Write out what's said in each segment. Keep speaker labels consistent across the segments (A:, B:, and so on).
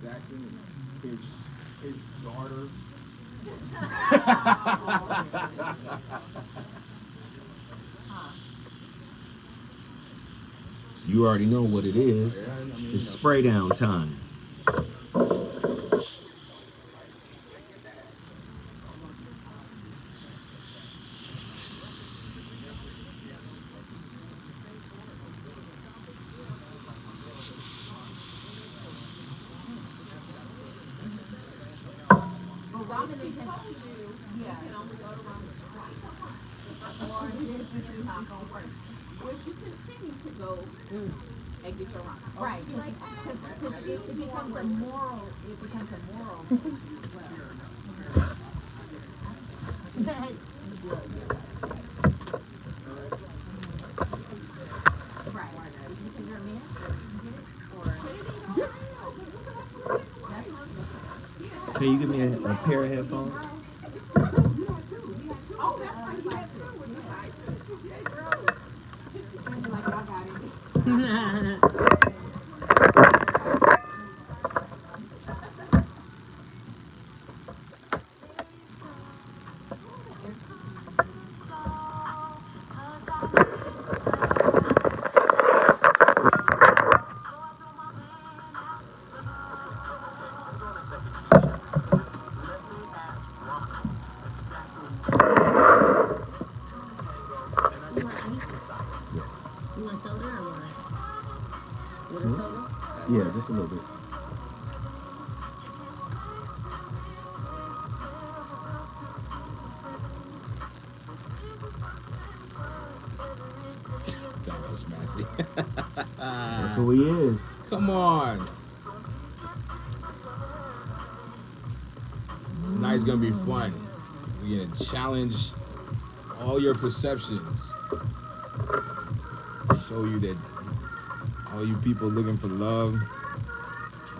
A: Jackson and his daughter.
B: You already know what it is.
A: Yeah, I mean,
B: It's spray down time.
C: Well, Robin has told you, yeah, you can only go to Robin twice. Or this is not gonna work. Well, if you continue to go and get your ramen.
D: Right, because it becomes a moral, issue as well. Right, because you're a man,
B: Can you give me a pair of headphones?
C: Oh, that's right, you have two with the side too. Yeah, girl.
D: like I got it. You want ice? You want soda or what? With a soda?
B: Yeah, just a little bit.
A: God, that's Massey.
B: That's who he is.
A: Come on. Tonight's gonna be fun. We're gonna challenge all your perceptions. Show you that all you people looking for love, you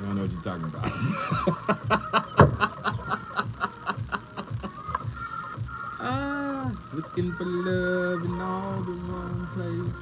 A: don't know what you're talking about. Looking for love in all the wrong place.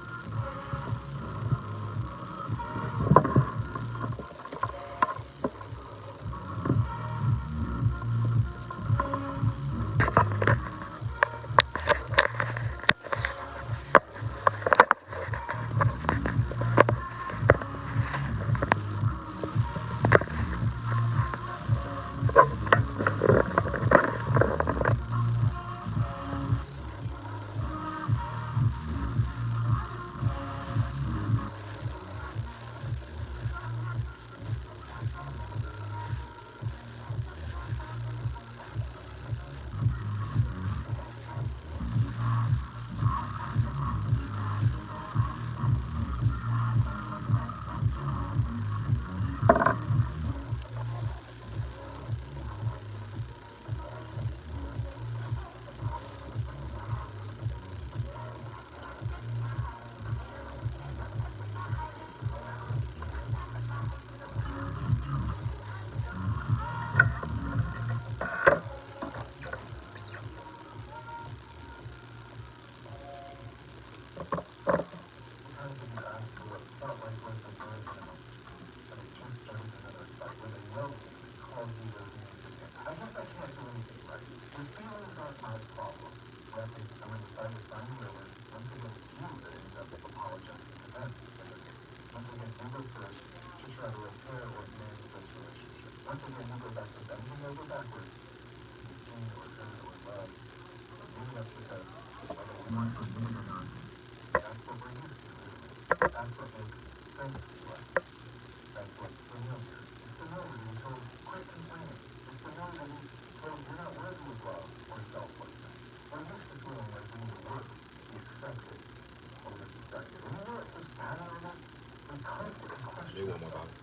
A: They want more bounce.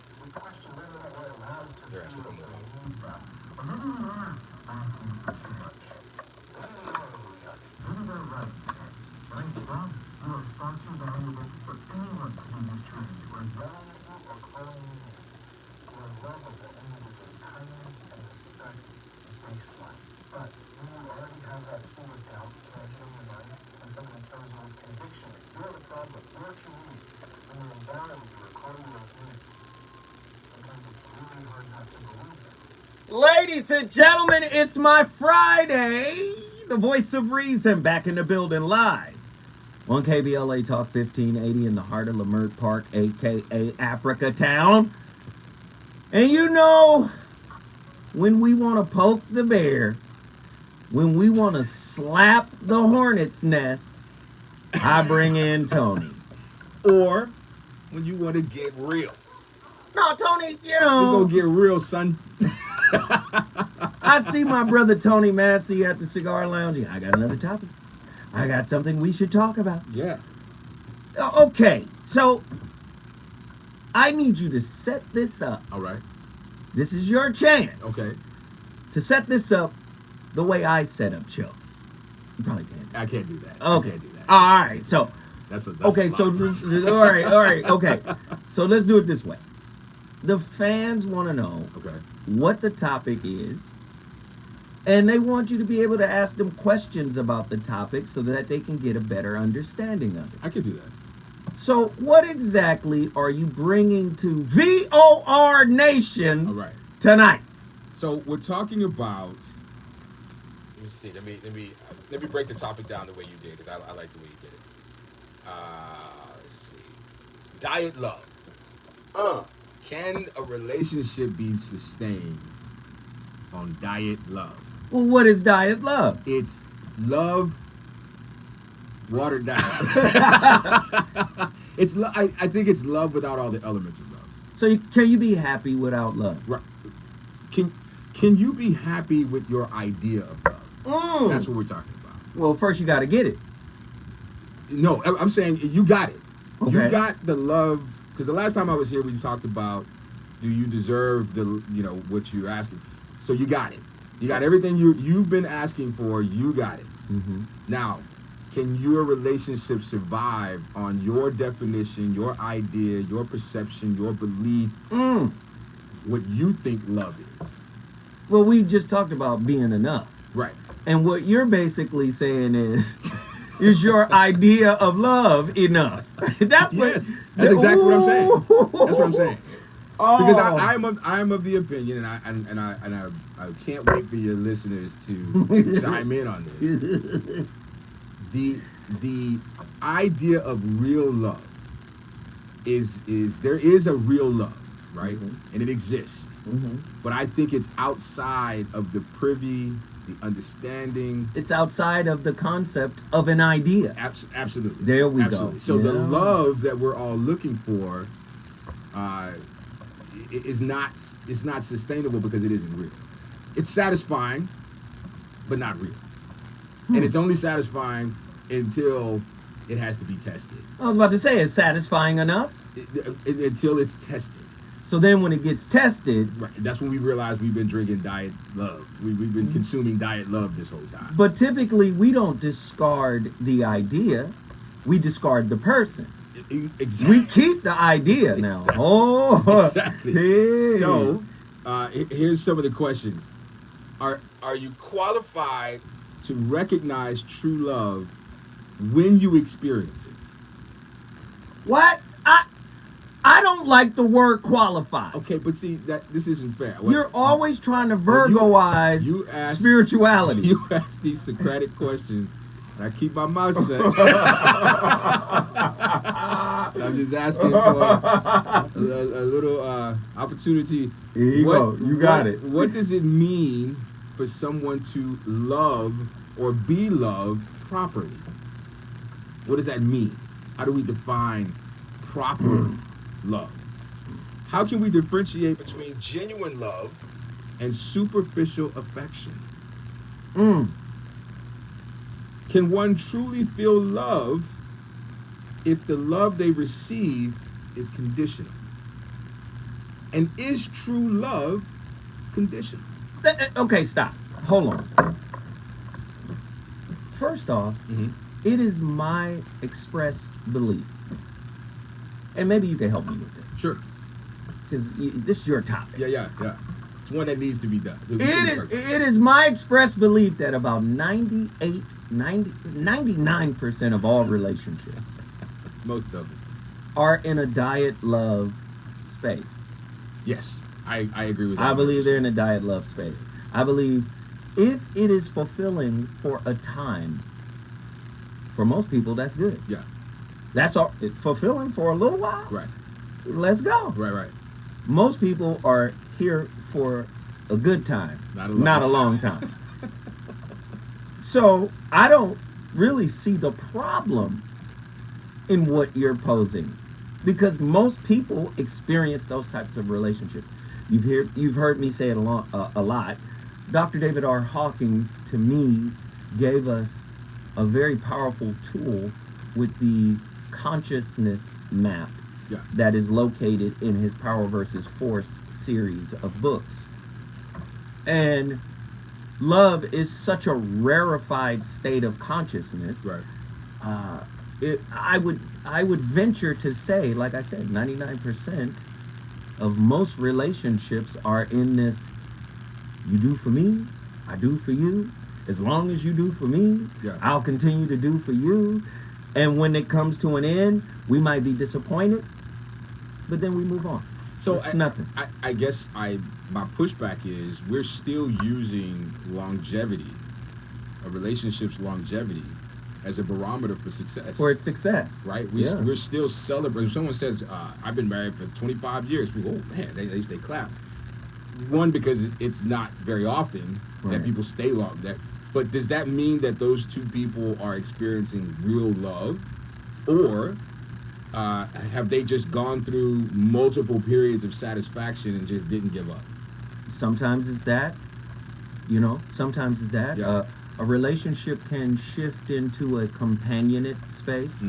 A: They're asking for more bounce. sometimes it's really hard not to believe it.
B: Ladies and gentlemen, it's my Friday. The voice of reason back in the building live on KBLA Talk 1580 in the heart of Lamert Park, aka Africa Town. And you know, when we want to poke the bear, when we want to slap the hornet's nest, I bring in Tony.
E: Or when you want to get real.
B: No, Tony, you
E: We
B: know,
E: gonna get real, son.
B: I see my brother Tony Massey at the Cigar Lounge. I got another topic. I got something we should talk about.
E: Yeah.
B: Okay, so I need you to set this up.
E: All right.
B: This is your chance.
E: Okay.
B: To set this up the way I set up shows. You probably can't.
E: I can't do that.
B: Okay.
E: I can't do that.
B: All right. So
E: That's
B: okay.
E: a
B: So
E: lot of pressure.
B: all right. Okay. So let's do it this way. The fans want to know
E: Okay.
B: what the topic is, and they want you to be able to ask them questions about the topic so that they can get a better understanding of it.
E: I can do that.
B: So, what exactly are you bringing to VOR Nation
E: All right.
B: tonight?
E: So we're talking about.
A: Let me see. Let me break the topic down the way you did, because I like the way you did it. Let's see. Diet love.
E: Can a relationship be sustained on diet love?
B: Well, what is diet love?
E: It's love watered down. I think it's love without all the elements of love.
B: So, can you be happy without love?
E: Right. Can you be happy with your idea of love? That's what we're talking about.
B: Well, first you got to get it.
E: No, I'm saying you got it.
B: Okay.
E: You got the love, because the last time I was here, we talked about, do you deserve what you're asking? So you got it. You got everything you've been asking for. You got it.
B: Mm-hmm.
E: Now, can your relationship survive on your definition, your idea, your perception, your belief, what you think love is?
B: Well, we just talked about being enough.
E: Right.
B: And what you're basically saying is your idea of love enough? That's
E: Yes, that's exactly what I'm saying. That's what I'm saying.
B: Oh.
E: Because I am of the opinion, and I can't wait for your listeners to chime in on this. The idea of real love is there is a real love, right?
B: Mm-hmm.
E: And it exists.
B: Mm-hmm.
E: But I think it's outside of the privy, the understanding.
B: It's outside of the concept of an idea.
E: Absolutely.
B: There we
E: Absolutely.
B: go.
E: So the
B: Yeah.
E: love that we're all looking for is not sustainable because it isn't real. It's satisfying, but not real. And it's only satisfying until it has to be tested.
B: I was about to say, it's satisfying enough.
E: Until it's tested.
B: So then when it gets tested,
E: Right. That's when we realize we've been drinking diet love. We've been consuming diet love this whole time.
B: but typically we don't discard the idea, we discard the person.
E: Exactly.
B: We keep the idea now.
E: Exactly.
B: Oh,
E: Exactly.
B: hey.
E: So, here's some of the questions. Are you qualified to recognize true love when you experience it?
B: What? I don't like the word qualified.
E: Okay, but see that this isn't fair.
B: You're always trying to
E: Well,
B: Virgoize
E: you asked-
B: spirituality.
E: You ask these Socratic questions, and I keep my mouth shut. So I'm just asking for a little opportunity.
B: Here you go. You got it.
E: What does it mean for someone to love or be loved properly? What does that mean? How do we define proper love? How can we differentiate between genuine love and superficial affection? Can one truly feel love if the love they receive is conditional? And is true love conditional?
B: Okay, stop. Hold on. First off, it is my express belief, and maybe you can help me with this,
E: Sure.
B: because this is your topic.
E: Yeah. It's one that needs to be done.
B: It is my express belief that about 99% of all relationships
E: Most of it.
B: are in a diet love space.
E: Yes, I agree with that.
B: I believe they're in a diet love space. I believe if it is fulfilling for a time, for most people, that's good.
E: Yeah.
B: That's all. Fulfilling for a little while.
E: Right.
B: Let's go.
E: Right.
B: Most people are here for a good time, not a long time. So I don't really see the problem in what you're posing, because most people experience those types of relationships. You've heard me say it a lot. Dr. David R. Hawkins, to me, gave us a very powerful tool with the consciousness map that is located in his Power versus Force series of books. And love is such a rarefied state of consciousness.
E: Right.
B: I would venture to say, like I said, 99% of most relationships are in this: you do for me, I do for you. As long as you do for me, I'll continue to do for you. And when it comes to an end, we might be disappointed, but then we move on.
E: So
B: it's nothing.
E: I guess my pushback is we're still using longevity, a relationship's longevity, as a barometer for success.
B: For its success.
E: Right? We're still celebrating. If someone says, I've been married for 25 years, we go, oh man, they clap. One, because it's not very often that people stay long. But does that mean that those two people are experiencing real love? Or have they just gone through multiple periods of satisfaction and just didn't give up?
B: Sometimes it's that. Sometimes it's that.
E: Yeah.
B: A relationship can shift into a companionate space.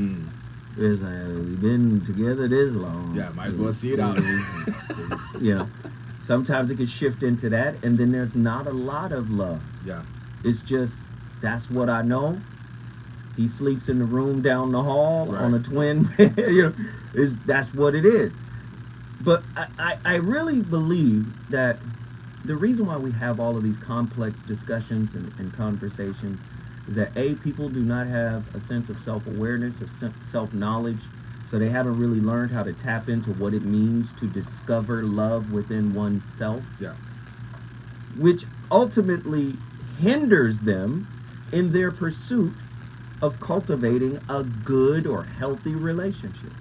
B: It's like, we've been together this long.
E: Yeah, might as well see it out.
B: Sometimes it can shift into that, and then there's not a lot of love.
E: Yeah.
B: It's just, that's what I know. He sleeps in the room down the hall on a twin bed. That's what it is. But I really believe that the reason why we have all of these complex discussions and conversations is that people do not have a sense of self-awareness or self-knowledge, so they haven't really learned how to tap into what it means to discover love within oneself.
E: Yeah.
B: Which ultimately hinders them in their pursuit of cultivating a good or healthy relationship.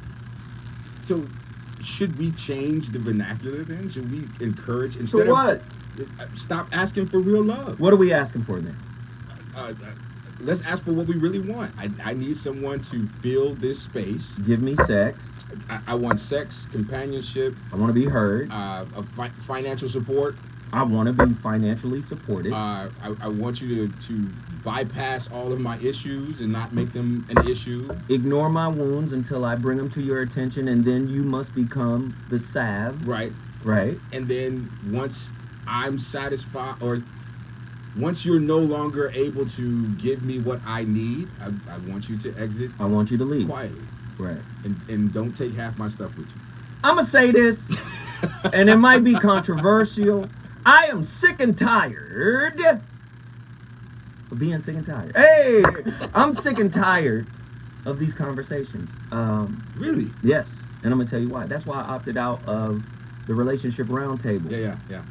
E: So should we change the vernacular then? Should we encourage, instead
B: So what?
E: of stop asking for real love?
B: What are we asking for then?
E: Let's ask for what we really want. I need someone to fill this space.
B: Give me sex.
E: I want sex, companionship.
B: I want to be heard.
E: Financial support.
B: I want to be financially supported.
E: I want you to bypass all of my issues and not make them an issue.
B: Ignore my wounds until I bring them to your attention, and then you must become the salve.
E: Right.
B: Right.
E: And then once I'm satisfied, or once you're no longer able to give me what I need, I want you to exit.
B: I want you to leave
E: quietly.
B: Right.
E: And don't take half my stuff with you.
B: I'm going to say this, and it might be controversial. I am sick and tired of being sick and tired. Hey, I'm sick and tired of these conversations.
E: Really?
B: Yes. And I'm going to tell you why. That's why I opted out of the relationship roundtable.
E: Yeah.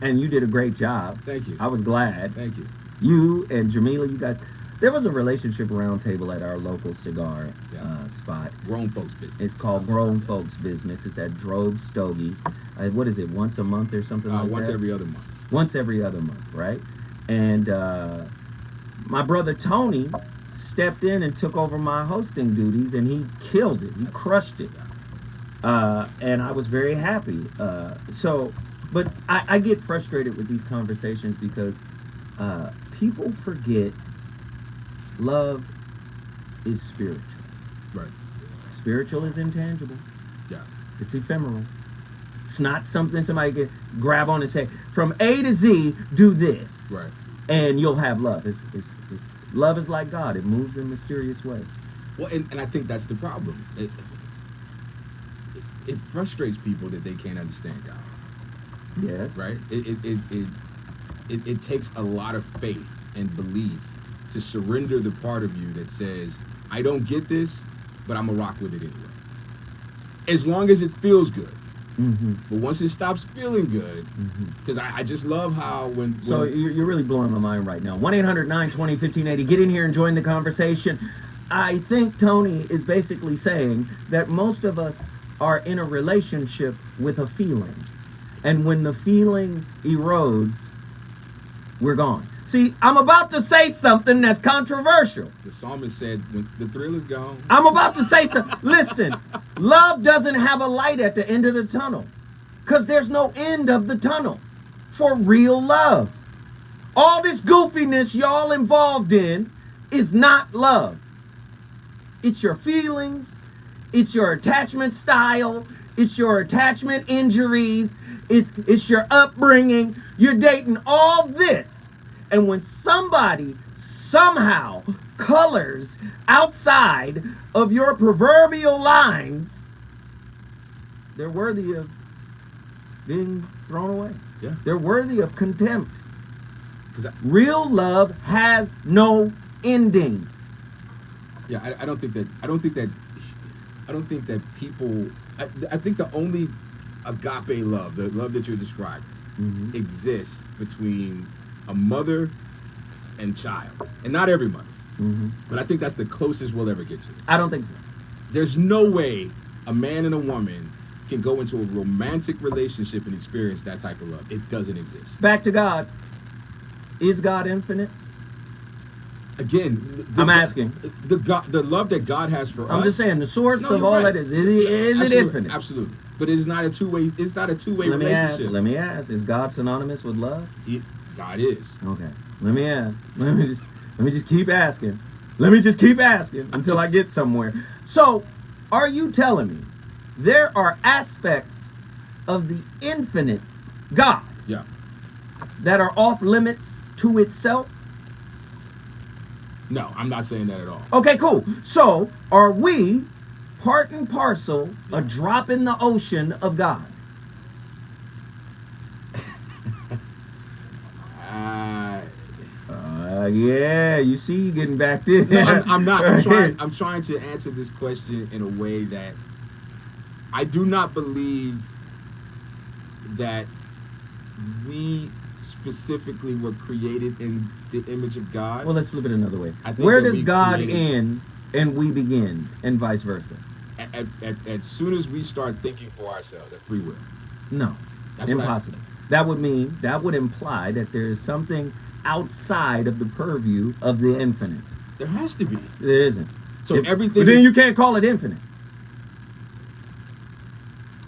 B: And you did a great job.
E: Thank you.
B: I was glad.
E: Thank you.
B: You and Jamila, you guys. There was a relationship roundtable at our local cigar spot.
E: Grown folks business.
B: It's called Grown Folks Business. It's at Drobe Stogies. What is it, once a month or something like
E: once
B: that?
E: every other month.
B: Once every other month, right? And my brother Tony stepped in and took over my hosting duties, and he killed it. He crushed it. And I was very happy. But I get frustrated with these conversations because people forget love is spiritual.
E: Right.
B: Spiritual is intangible.
E: Yeah.
B: It's ephemeral. It's not something somebody can grab on and say, from A to Z, do this.
E: Right.
B: And you'll have love. Love is like God. It moves in mysterious ways.
E: Well, and I think that's the problem. It frustrates people that they can't understand God.
B: Yes.
E: Right? It takes a lot of faith and belief to surrender the part of you that says, I don't get this, but I'm going to rock with it anyway. As long as it feels good.
B: Mm-hmm.
E: But once it stops feeling good,
B: Mm-hmm.
E: because I just love how when
B: So you're really blowing my mind right now. 1-800-920-1580. Get in here and join the conversation. I think Tony is basically saying that most of us are in a relationship with a feeling. And when the feeling erodes, we're gone. See, I'm about to say something that's controversial.
E: the psalmist said, when the thrill is gone.
B: I'm about to say something. Listen, love doesn't have a light at the end of the tunnel because there's no end of the tunnel for real love. All this goofiness y'all involved in is not love. It's your feelings, it's your attachment style, it's your attachment injuries, it's your upbringing. You're dating all this. And when somebody somehow colors outside of your proverbial lines, they're worthy of being thrown away.
E: Yeah.
B: They're worthy of contempt.
E: 'Cause
B: Real love has no ending.
E: I don't think that people. I think the only agape love, the love that you're describing,
B: Mm-hmm.
E: exists between a mother and child, and not every mother.
B: Mm-hmm.
E: But I think that's the closest we'll ever get to.
B: I don't think so.
E: There's no way a man and a woman can go into a romantic relationship and experience that type of love. It doesn't exist.
B: Back to God. Is God infinite?
E: Again,
B: I'm asking.
E: the love that God has for us.
B: I'm just saying the source
E: No,
B: of
E: you're
B: all
E: right.
B: that is it
E: Absolutely,
B: infinite?
E: Absolutely. But it is not a two-way. It's not a two-way
B: Let
E: relationship.
B: me ask. Is God synonymous with love?
E: God is.
B: Okay. Let me ask. Let me just keep asking. Let me just keep asking until I get somewhere. So, are you telling me there are aspects of the infinite God
E: Yeah.
B: that are off limits to itself?
E: No, I'm not saying that at all.
B: Okay, cool. So, are we part and parcel a drop in the ocean of God? Yeah, you see, you getting back in.
E: No, I'm not. I'm trying to answer this question in a way that I do not believe that we specifically were created in the image of God.
B: Well, let's flip it another way.
E: I think
B: Where
E: that
B: does
E: we
B: God
E: created-
B: end and we begin, and vice versa?
E: As soon as we start thinking for ourselves at free will.
B: No,
E: That's what
B: impossible. That would imply that there is something outside of the purview of the infinite.
E: There has to be.
B: There isn't.
E: So everything
B: But then
E: is-
B: you can't call it infinite.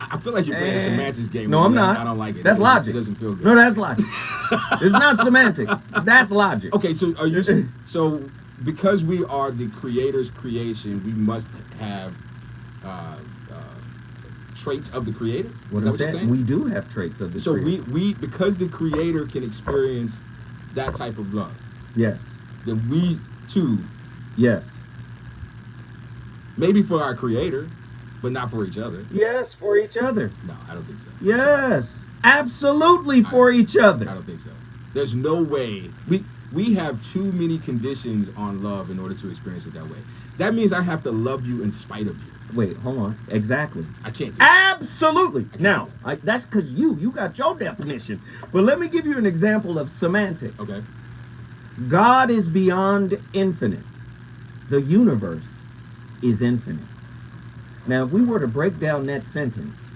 E: I feel like you're playing a semantics game.
B: No,
E: with
B: I'm
E: me.
B: not.
E: I don't like it.
B: That's logic.
E: It doesn't feel good.
B: No, that's logic. It's not semantics. That's logic.
E: Okay, so are you so because we are the creator's creation, we must have traits of the creator?
B: What
E: Is
B: I'm
E: that what you're
B: saying,
E: saying?
B: we do have traits of the
E: So
B: creator.
E: we because the creator can experience that type of love,
B: Yes.
E: then we too,
B: Yes.
E: maybe for our creator, but not for each other.
B: Yes, for each other.
E: No, I don't think so.
B: Yes. Absolutely for each other.
E: I don't think so. There's no way. We have too many conditions on love in order to experience it that way. That means I have to love you in spite of you.
B: Wait, hold on. Exactly.
E: I can't do that.
B: Absolutely.
E: can't
B: Now,
E: do that.
B: that's because you got your definition. But let me give you an example of semantics.
E: Okay.
B: God is beyond infinite. The universe is infinite. Now, if we were to break down that sentence,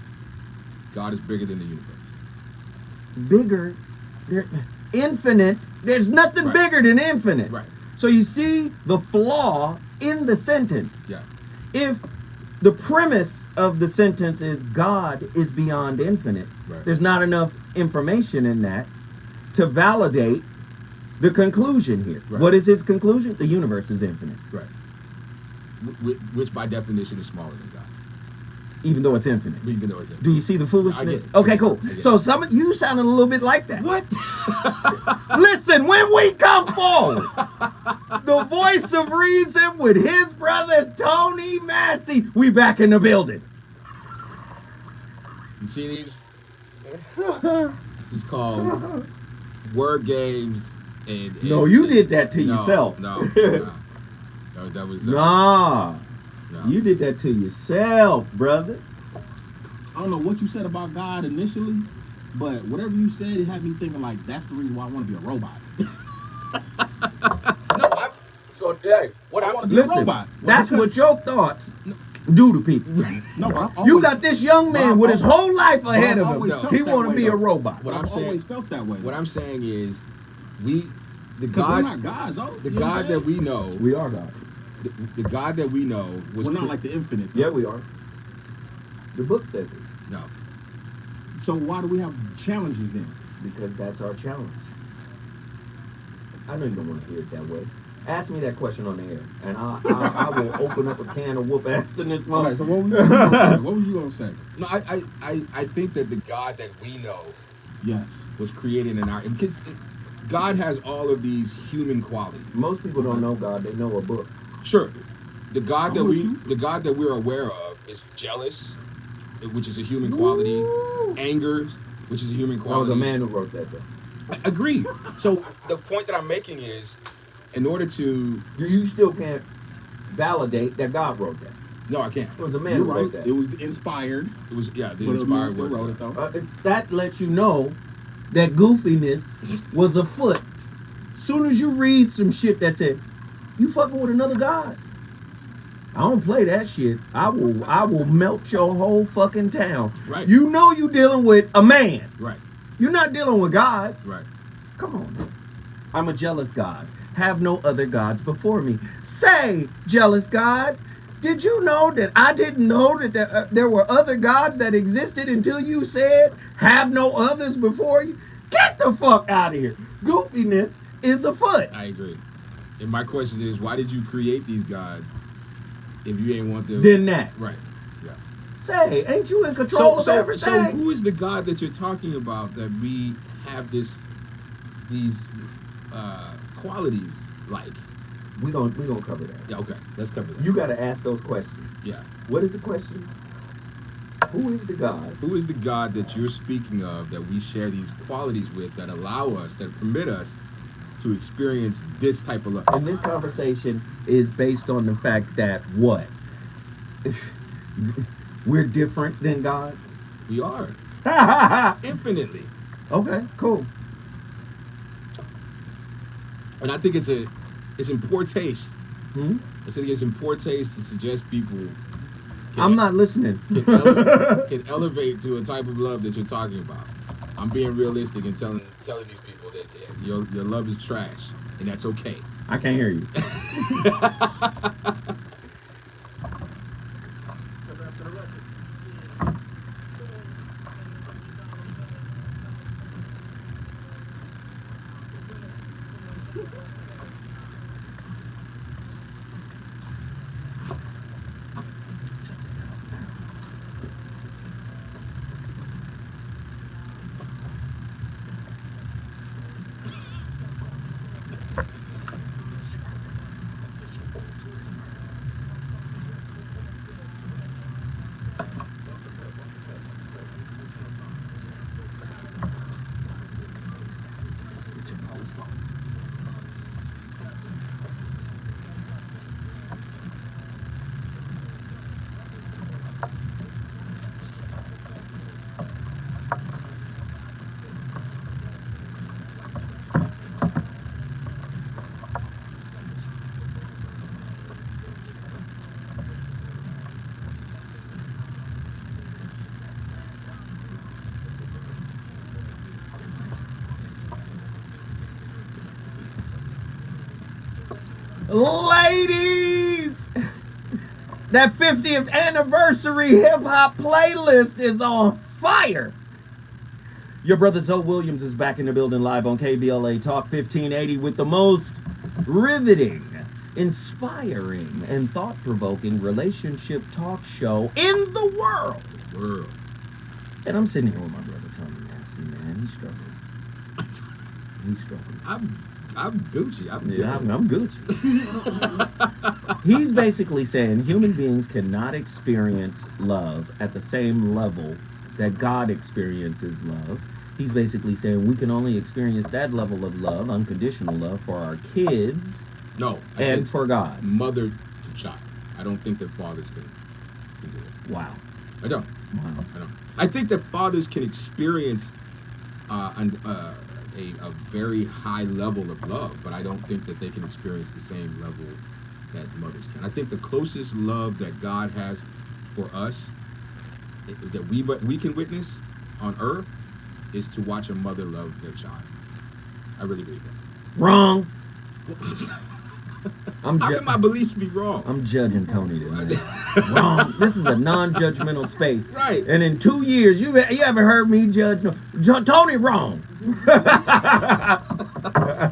E: God is bigger than the universe.
B: bigger, infinite, there's nothing
E: Right.
B: bigger than infinite.
E: Right.
B: So you see the flaw in the sentence.
E: Yeah.
B: If the premise of the sentence is God is beyond infinite,
E: Right.
B: there's not enough information in that to validate the conclusion here.
E: Right.
B: What is his conclusion? The universe is infinite,
E: Right. Which by definition is smaller than God,
B: even though it's infinite.
E: even though it's
B: Do you see the foolishness?
E: I get it.
B: Okay,
E: I
B: cool.
E: get it.
B: So some of you sounded a little bit like that.
E: What?
B: Listen, when we come forward, the voice of reason with his brother Tony Massey, we back in the building.
E: You see these? This is called word games. And
B: No, you did that to yourself.
E: No, that was
B: Nah,
E: no.
B: you did that to yourself, brother.
F: I don't know what you said about God initially, but whatever you said, it had me thinking like that's the reason why I want to be a robot.
A: So, hey, what
F: I
A: I'm
F: wanna be a
B: Listen,
F: robot.
B: that's
F: Because-
B: what your thoughts do to people.
F: No, but I've
B: You
F: always-
B: got this young
F: but
B: man
F: I've
B: with his
F: always-
B: whole life ahead
F: I've
B: of
F: always
B: him.
F: felt
B: He
F: that
B: want to
F: way,
B: be a
F: though.
B: robot.
E: What
F: I've
E: I'm saying-
F: always felt that way.
E: What I'm saying is, the
F: Because we're
E: God,
F: not gods, though.
E: the
F: You know what
E: God
F: I'm
E: that
F: saying?
E: we know,
B: We are God.
E: the God that we know was
F: We're not like the infinite. though.
B: Yeah, we are. The book says it.
E: no.
F: So why do we have challenges then?
B: Because that's our challenge. I know you don't want to hear it that way. Ask me that question on the air, and I will open up a can of whoop ass in this
F: Okay,
B: moment.
F: so what was you gonna say? What was you gonna say?
E: No, I think that the God that we know
F: Yes.
E: was created in our, because God has all of these human qualities.
B: Most people don't know God; they know a book.
E: Sure, the God that
F: I'm with
E: we,
F: you.
E: the God that we're aware of is jealous, which is a human quality. Anger, which is a human
B: That was
E: quality.
B: a man who wrote that book.
E: Agreed. So the point that I'm making is, in order to,
B: You still can't validate that God wrote that.
E: no, I can't.
B: It was a man
F: You're
B: who
F: right.
B: wrote that.
F: It was inspired,
E: It was, yeah, the
F: but a man
E: inspired
F: still
E: word.
F: wrote it though.
B: That lets you know that goofiness was afoot. Soon as you read some shit that said, "You fucking with another God," I don't play that shit. I will melt your whole fucking town.
E: Right.
B: You know you dealing with a man.
E: Right,
B: You're not dealing with God.
E: right.
B: Come on. I'm a jealous God. Have no other gods before me. Say, jealous God, did you know that I didn't know that there were other gods that existed until you said, have no others before you? Get the fuck out of here. Goofiness is afoot.
E: I agree. And my question is, why did you create these gods if you ain't want them?
B: Then that.
E: Right. Yeah.
B: Say, ain't you in control of everything?
E: So who is the God that you're talking about that we have these qualities like?
B: we gonna cover that.
E: Yeah, okay. Let's cover that.
B: You gotta ask those questions.
E: Yeah.
B: What is the question? Who is the God?
E: Who is the God that you're speaking of that we share these qualities with that allow us, that permit us to experience this type of love?
B: And this conversation is based on the fact that what? We're different than God?
E: We are infinitely.
B: Okay, cool.
E: And I think it's in poor taste.
B: Hmm?
E: I think it's in poor taste to suggest people
B: I'm not listening.
E: can elevate to a type of love that you're talking about. I'm being realistic and telling these people that your love is trash, and that's okay.
B: I can't hear you. Ladies, that 50th anniversary hip hop playlist is on fire. Your brother Zoe Williams is back in the building live on KBLA Talk 1580 with the most riveting, inspiring, and thought-provoking relationship talk show in the world. And I'm sitting here with my brother Tony Massey, man. He struggles. He struggles.
E: I'm Gucci.
B: I'm Gucci. He's basically saying human beings cannot experience love at the same level that God experiences love. He's basically saying we can only experience that level of love, unconditional love, for our kids
E: No. I
B: and
E: said
B: for God.
E: mother to child. I don't think that fathers can do it.
B: Wow.
E: I don't.
B: Wow.
E: I don't. I think that fathers can experience a very high level of love, but I don't think that they can experience the same level that mothers can. I think the closest love that God has for us, that we can witness on earth, is to watch a mother love their child. I really believe that.
B: Wrong.
E: How can my beliefs be wrong?
B: I'm judging Tony today. Wrong. This is a non-judgmental space.
E: Right.
B: And in 2 years, you ever heard me judge Tony wrong?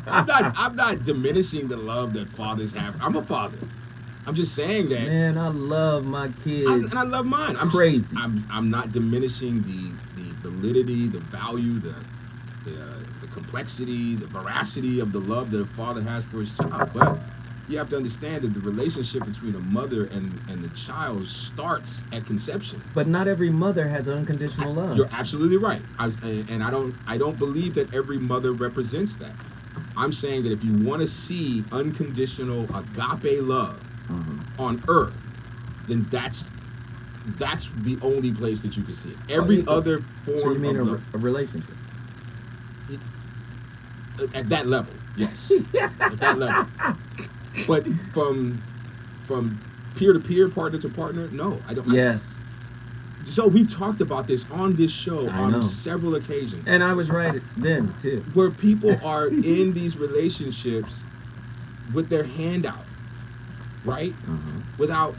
E: I'm not diminishing the love that fathers have. I'm a father. I'm just saying that.
B: Man, I love my kids.
E: And I love mine. I'm
B: crazy.
E: I'm not diminishing the validity, the value, the complexity, the veracity of the love that a father has for his child. But you have to understand that the relationship between a mother and the child starts at conception.
B: But not every mother has unconditional love.
E: You're absolutely right. I don't believe that every mother represents that. I'm saying that if you want to see unconditional agape love on earth, then that's the only place that you can see it. Every other form
B: so you mean
E: of love,
B: a relationship?
E: at that level, yes. At that level. But from peer to peer, partner to partner, no, I don't.
B: Yes.
E: So we've talked about this on this show
B: I
E: on
B: know.
E: several occasions.
B: And I was right then too.
E: Where people are in these relationships with their hand out, right? Without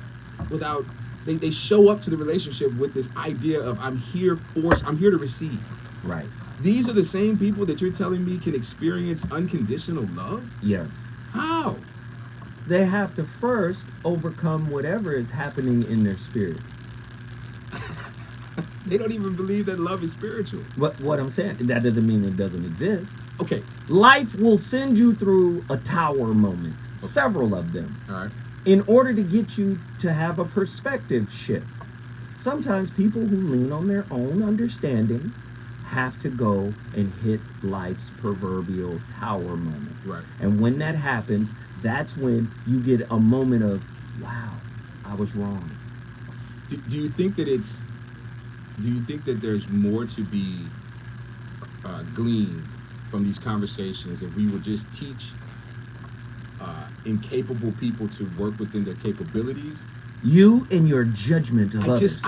E: they show up to the relationship with this idea of I'm here to receive.
B: Right.
E: These are the same people that you're telling me can experience unconditional love?
B: Yes.
E: How?
B: They have to first overcome whatever is happening in their spirit.
E: They don't even believe that love is spiritual.
B: What I'm saying, that doesn't mean it doesn't exist.
E: Okay.
B: Life will send you through a tower moment, several of them,
E: All right.
B: in order to get you to have a perspective shift. Sometimes people who lean on their own understandings have to go and hit life's proverbial tower moment.
E: Right.
B: And when that happens, that's when you get a moment of, wow, I was wrong.
E: Do you think that there's more to be gleaned from these conversations if we would just teach incapable people to work within their capabilities?
B: You and your judgment of others.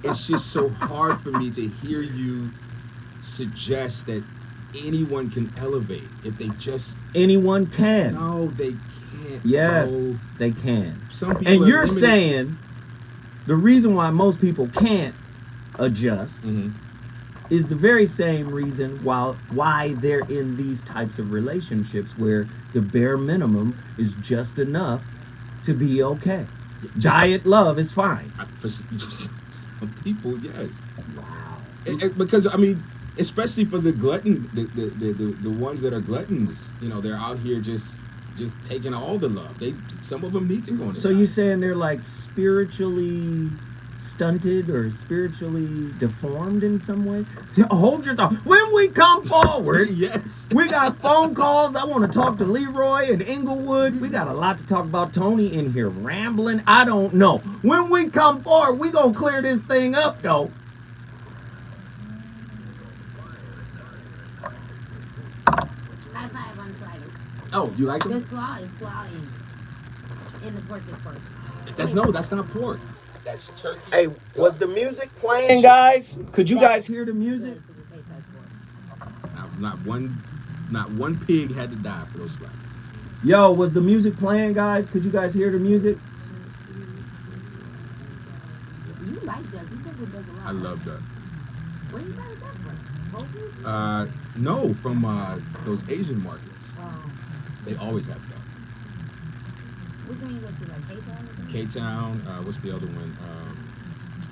E: It's just so hard for me to hear you suggest that anyone can elevate if they just.
B: Anyone can.
E: No, they can't.
B: Yes,
E: So
B: they can.
E: some people
B: And
E: are
B: you're
E: limited.
B: saying the reason why most people can't adjust is the very same reason why they're in these types of relationships where the bare minimum is just enough to be okay. Diet love is fine.
E: For some people, yes.
B: Wow.
E: Because I mean, especially for the glutton, the ones that are gluttons, they're out here just taking all the love. Some of them need to go on.
B: So you're saying they're like spiritually stunted or spiritually deformed in some way? Hold your thought. When we come forward,
E: yes,
B: we got phone calls. I want to talk to Leroy and Inglewood. We got a lot to talk about. Tony in here rambling. I don't know. When we come forward, we gonna clear this thing up though.
D: High five on Fridays.
E: Oh, you like
D: The
E: them?
D: slaw is slawing. And the pork is pork.
E: That's not pork. That's turkey.
B: Hey, was the music playing, guys? Could you guys hear the music?
D: Good, 'cause it tastes like pork.
E: Not one pig had to die for those slaps.
B: Yo, was the music playing, guys? Could you guys hear the music?
D: You like that. You think it does a lot.
E: I love that.
D: Where you buy that from? Whole Foods?
E: No, from those Asian markets.
D: Oh.
E: They always have that.
D: Which one you go to? Like K-Town or something?
E: K-Town, what's the other one?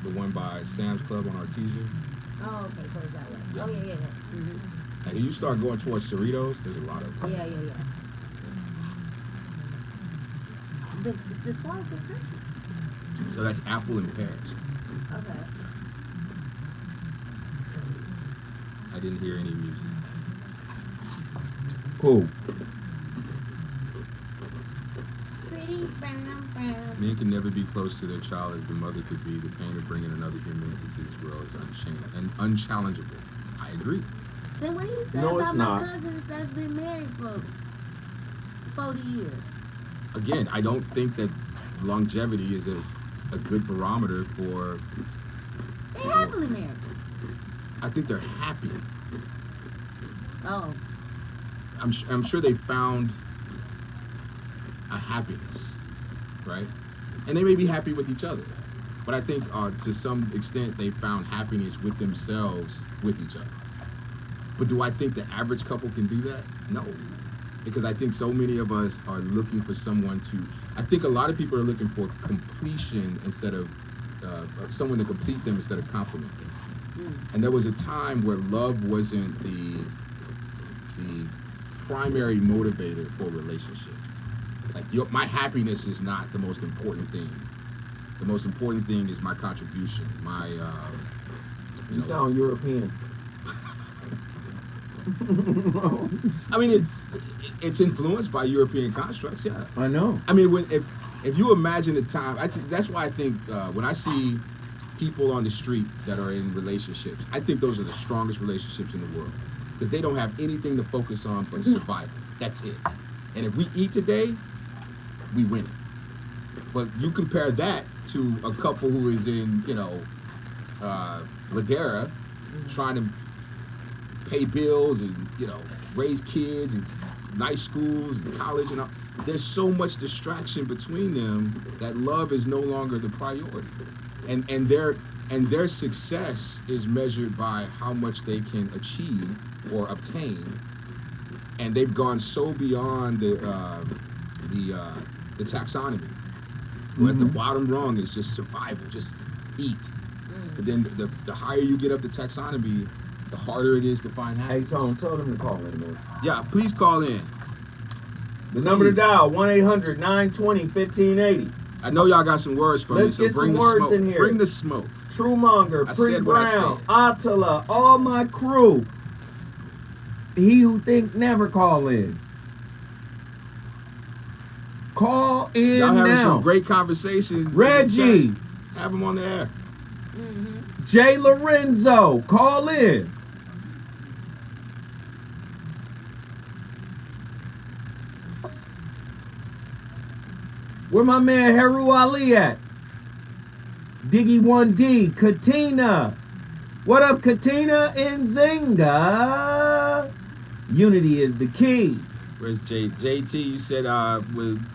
E: The one by Sam's Club on Artesia.
D: Oh, okay. So it's that way.
E: Yeah.
D: Oh, yeah. Mm-hmm.
E: And you start going towards Cerritos, there's a lot of them.
D: Yeah. The slaw is so crunchy.
E: So that's apple and pears.
D: Okay.
E: I didn't hear any music.
B: Cool.
D: Chris,
E: Men can never be close to their child as the mother could be. The pain of bringing another human into this world is unchallengeable. I agree.
G: Then what do you say
B: No, it's
G: about my
B: not.
G: cousins that's been married for 40 years?
E: Again, I don't think that longevity is a good barometer for.
G: They happily married.
E: I think they're happy.
G: Oh.
E: I'm sure they found a happiness, right? And they may be happy with each other, but I think to some extent they found happiness with themselves with each other. But do I think the average couple can do that? No, because I think so many of us are looking for someone to. I think a lot of people are looking for completion instead of someone to complete them instead of compliment them. And there was a time where love wasn't the primary motivator for a relationship. Like my happiness is not the most important thing. The most important thing is my contribution. My
B: You sound European.
E: I mean, it's influenced by European constructs. Yeah,
B: I know.
E: I mean, if you imagine the time, that's why I think when I see people on the street that are in relationships, I think those are the strongest relationships in the world because they don't have anything to focus on but survival. That's it. And if we eat today, we win it. But you compare that to a couple who is in, Ladera, trying to pay bills and, raise kids and nice schools and college and all. There's so much distraction between them that love is no longer the priority. And their success is measured by how much they can achieve or obtain. And they've gone so beyond the taxonomy. Where at the bottom rung is just survival, just eat. But then the higher you get up the taxonomy, the harder it is to find
B: Hey,
E: happiness.
B: Tone, tell them to call in, man.
E: Yeah, please call in.
B: The number to dial, 1-800-920-1580.
E: I know y'all got some words for
B: Let's
E: me,
B: get
E: so bring
B: some
E: the
B: words
E: smoke.
B: in here.
E: Bring the smoke.
B: Truemonger,
E: I
B: Pretty
E: said what I
B: Brown,
E: said.
B: Attila, all my crew. He who think never call in. Call in
E: Y'all having
B: now.
E: some great conversations.
B: Reggie,
E: Have them on the air.
B: Jay Lorenzo, call in. Where my man Heru Ali at? Diggy 1D, Katina. What up, Katina and Zinga? Unity is the key.
E: Where's JT? You said when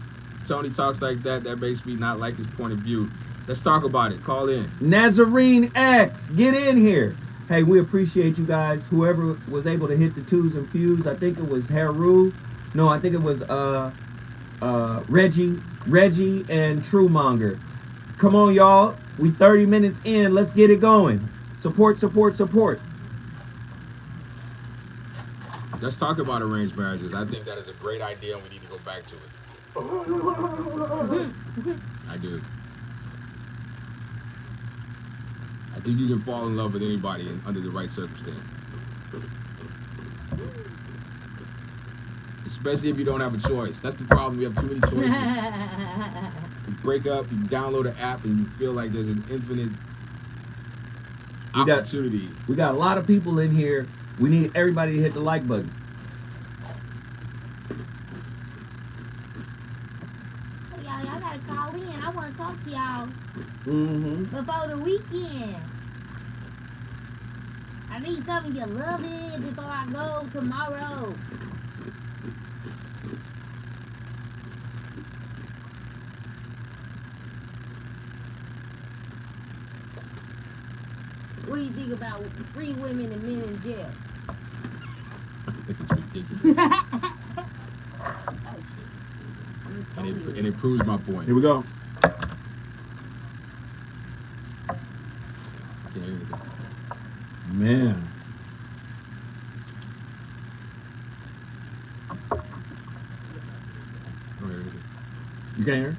E: Tony talks like that, that makes me not like his point of view. Let's talk about it. Call in.
B: Nazarene X, get in here. Hey, we appreciate you guys. Whoever was able to hit the twos and fews, I think it was Heru. No, I think it was Reggie and Truemonger. Come on, y'all. We 30 minutes in. Let's get it going. Support, support, support.
E: Let's talk about arranged marriages. I think that is a great idea, and we need to go back to it. I do. I think you can fall in love with anybody under the right circumstances. Especially if you don't have a choice. That's the problem. We have too many choices. You break up, you download an app, and you feel like there's an infinite opportunity.
B: We got a lot of people in here. We need everybody to hit the like button.
G: Hey, y'all gotta call in. I want to talk to y'all before the weekend. I need some of your loving before I go tomorrow. What do you think about free women and men in jail?
E: It's ridiculous. And it proves my point.
B: Here we go.
E: Okay,
B: Man. You can't hear?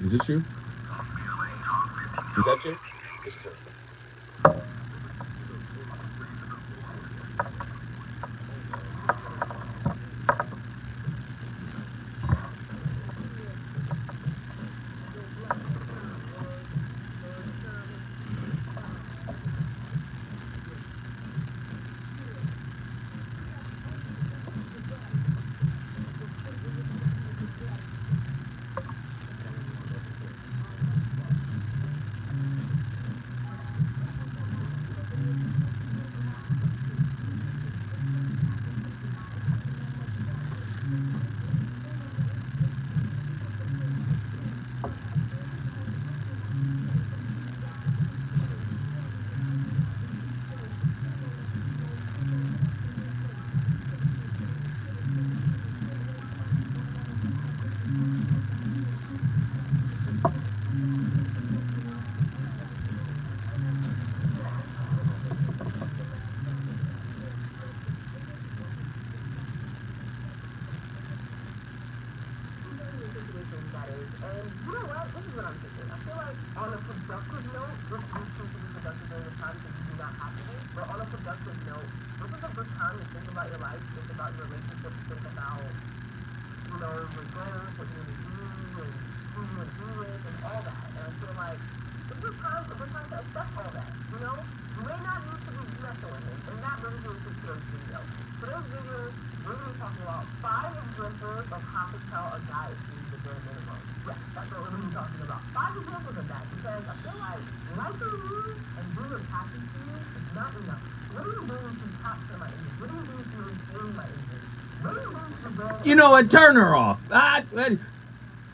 B: Is this you?
A: Is that you? It's true.
H: what I'm thinking. I feel like on a productive note, this week should be productive during this time because you do not have to be. But on a productive note, this is a good time to think about your life, think about your relationships, think about, you know, your goals, what you want to do, and who you want to be with, and all that. And I feel like this is a good time to assess all that, you know? You may not need to be messing with it, and that brings me to today's video. Today's video, we're going to be talking about 5 examples of how to tell a guy is doing the bare minimum. Yes, that's what we're going to be talking about. 5 examples of that, because I feel like liking you and being attracted to you is not enough. What are you doing to capture my interest? What are you doing to retain my interest? What are you doing to develop?
B: You know what? Turn her off.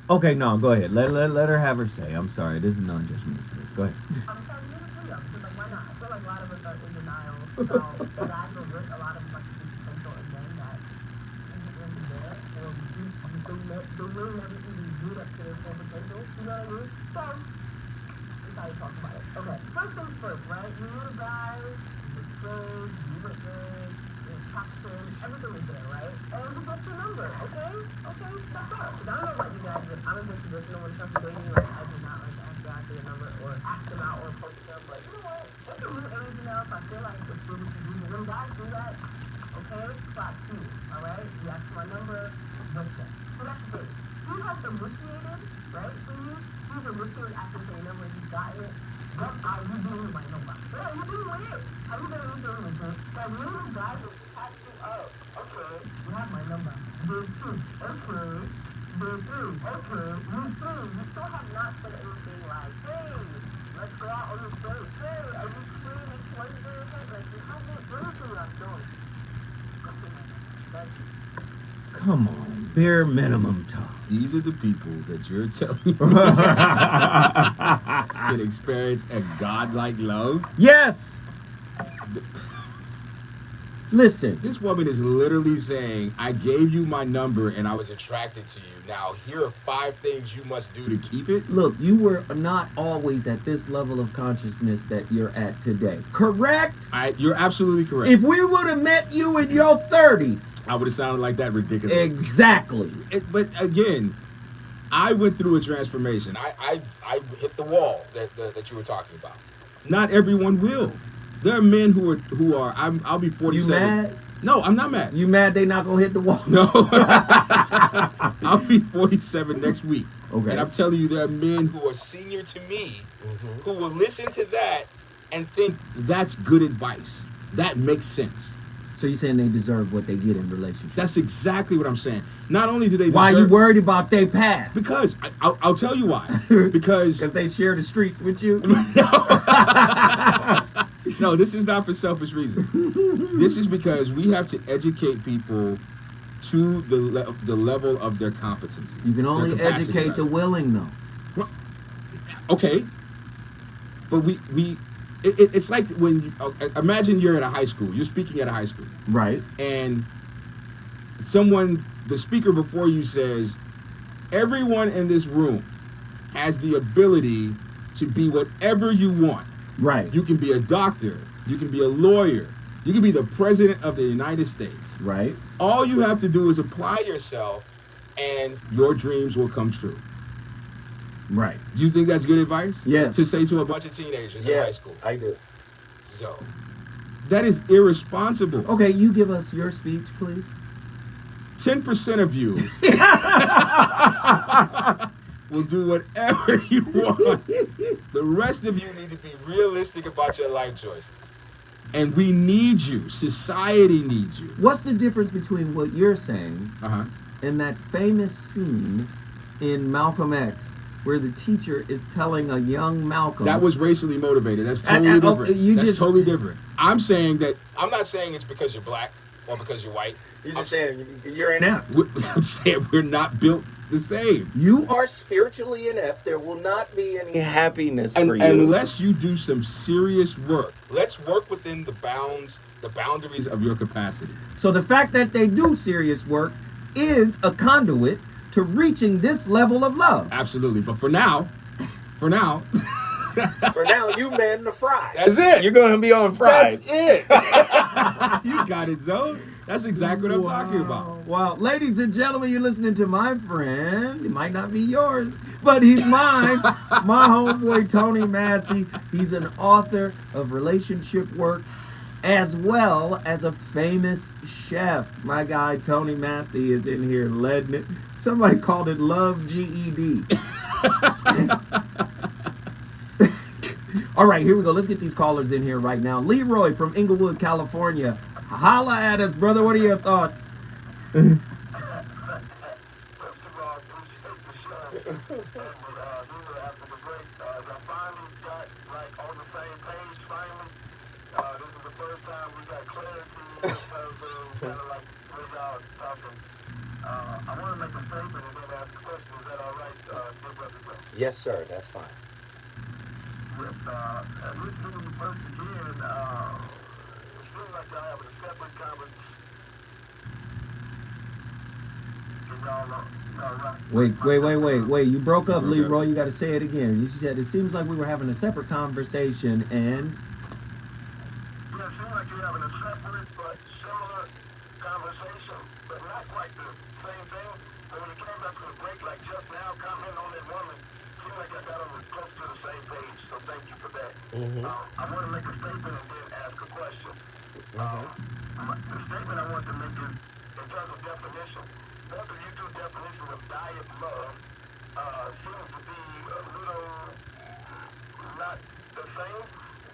B: Okay, no, go ahead. Let her have her say. I'm sorry. This is non-judgmental space. Go ahead.
H: I'm trying to do this video because, like, why not? I feel like a lot of us are in denial about the guys are rich. A lot of us like to see potential in men that isn't really there, or they may never even get up to their full potential. You know what I mean? So, that's how you talk about it. Okay, first things first, right? You meet a guy, looks good, you look good, attraction, everything is there, right? And he gets your number, okay? Okay, step up. Because I don't know about you guys, but I'm a bit traditional when it comes to dating. Like, I do not like to ask guys for your number or ask them out or approach them. But you know what? It's a new age now, so I feel like it's good to do. When guys do that, okay, spot 2, all right? You ask for my number, what's that? So that's good. He has initiated, right, for you. He's initiated asking for your number, he's got it. What are you doing with my number? What are you doing with it? How you doing with it? Like, little guys will chat you up. Okay, you have my number. Day 2, okay. Day 3, okay. Week 3, you still have not said anything like, hey, let's go out on this date. Hey, are you free next Wednesday? Like, you haven't anything I'm doing. That's it.
B: Come on, bare minimum talk.
E: These are the people that you're telling me can experience a godlike love.
B: Yes. Listen.
E: This woman is literally saying, I gave you my number and I was attracted to you. Now, here are 5 things you must do to keep it.
B: Look, you were not always at this level of consciousness that you're at today. Correct?
E: You're absolutely correct.
B: If we would have met you in your 30s.
E: I would have sounded like that ridiculous.
B: Exactly.
E: But again, I went through a transformation.
A: I hit the wall that you were talking about.
E: Not everyone will. There are men who are. I'll be 47.
B: You mad?
E: No, I'm not mad.
B: You mad they not gonna hit the wall?
E: No. I'll be 47 next week.
B: Okay.
E: And I'm telling you, there are men who
A: Who are senior to me,
B: Mm-hmm.
A: who will listen to that
E: and think that's good advice. That makes sense.
B: So you saying they deserve what they get in relationships?
E: That's exactly what I'm saying. Not only do they
B: Why you
E: deserve,
B: worried about their path?
E: because I'll tell you why. Because
B: they share the streets with you?
E: no, this is not for selfish reasons. This is because we have to educate people to the level of their competency.
B: You can only
E: their capacity,
B: educate the
E: rather.
B: willing, though.
E: Okay, but it's like when you, imagine you're at a high school. You're speaking at a high school,
B: Right.
E: and the speaker before you says, everyone in this room has the ability to be whatever you want.
B: Right.
E: You can be a doctor. You can be a lawyer. You can be the president of the United States.
B: Right.
E: All you have to do is apply yourself, and your dreams will come true.
B: Right.
E: You think that's good advice?
B: Yes.
E: To say to a
A: bunch of teenagers in high school.
B: I do.
A: So
E: that is irresponsible.
B: Okay, you give us your speech, please.
E: 10% of you will do whatever you want. The rest of you
A: you need to be realistic about your life choices.
E: and we need you. Society needs you.
B: What's the difference between what you're saying
E: Uh-huh.
B: and that famous scene in Malcolm X where the teacher is telling a young Malcolm...
E: That was racially motivated. That's totally different. That's totally different. I'm saying that
A: I'm not saying it's because you're black or because you're white.
B: You're just saying you're inept.
E: I'm saying we're not built the same.
B: You are spiritually inept. There will not be any happiness for you.
E: Unless you do some serious work
A: Let's work within the boundaries
E: of your capacity.
B: So the fact that they do serious work is a conduit to reaching this level of love.
E: Absolutely. But for now,
B: For now, you man the fries.
A: That's it.
B: You're going to be on fries.
A: That's it.
E: you got it, Zoe. That's exactly what I'm talking about.
B: Wow. Ladies and gentlemen, you're listening to my friend. It might not be yours, but he's mine. My homeboy, Tony Massey. He's an author of relationship works as well as a famous chef. My guy, Tony Massey, is in here letting it. Somebody called it Love GED. All right, here we go. Let's get these callers in here right now. Leroy from Inglewood, California. Holla at us, brother. What are your thoughts?
H: I want to make a statement and then ask a question. Is that all right, dear brother?
A: Yes, sir. That's fine.
H: With listening to you first again, it seems like y'all having a separate conversation.
B: Wait. You broke up, Leroy. You got to say it again. You said it seems like we were having a separate conversation and.
H: Yeah, it seems like you're having a separate but similar conversation, but not quite the same thing. But when you came back from the break, like just now, commenting on that woman, seems like I got on close to the same page. So thank you for that. I want to make a statement and then ask a question. The statement I want to make is in terms of definition. Both of you two definitions of diet love seems to be a little not the same,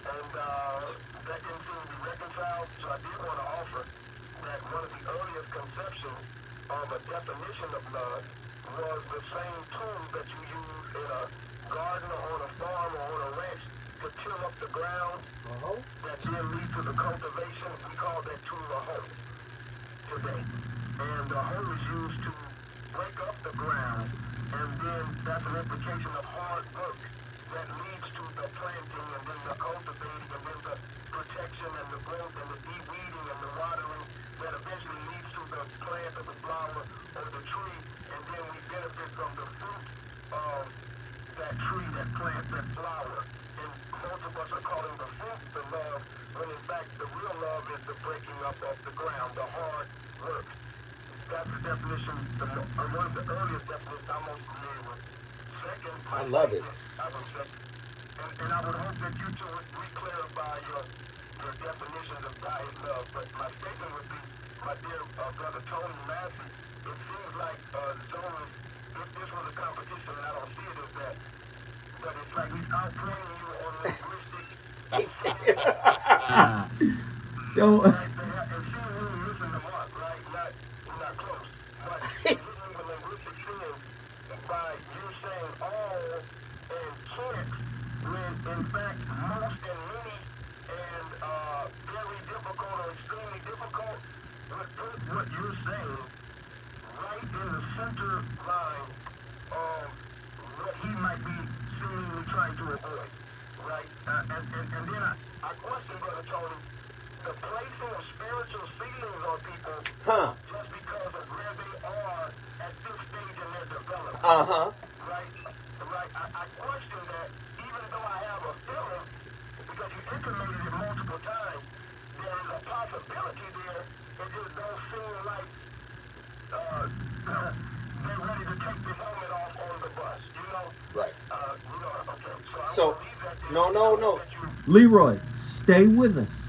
H: and that didn't seem to be reconciled. So I did want to offer that one of the earliest conceptions of a definition of love was the same tool that you use in a garden or on a farm or on a ranch to till up the ground that then leads to the cultivation. We call that tool a hoe today. And the hoe is used to break up the ground, and then that's an implication of hard work that leads to the planting and then the cultivating and then the protection and the growth and the de-weeding and the watering that eventually leads to the plant or the flower or the tree, and then we benefit from the fruit of that tree, that plant, that flower. And most of us are calling the fruit the love, when in fact the real love is the breaking up of the ground, the hard work. That's the definition, one of the earliest definitions I'm most familiar with. Second,
A: I love it.
H: I would say, and I would hope that you two would re-clarify your definitions of diet love. But my statement would be, my dear brother Tony Massey, it seems like Zoe, if this was a competition, and I don't see it as that, but it's like he's outplaying you on linguistic.
B: Don't.
H: And see really missing the mark, right? Not close. But hitting the linguistic sense by you saying all and can't, when in fact most and many and very difficult or extremely difficult would put what you're saying right in the center line of what he might be seemingly trying to avoid, right? And then I question, Brother Tony, the placing of spiritual ceilings on people just because of where they are at this stage in their development. Right? I question that, even though I have a feeling, because you intimated it multiple times, there is a possibility there. It just don't seem like they're ready to take the helmet off on the bus, you know?
A: Right.
H: Okay.
A: So, no.
B: Leroy, stay with us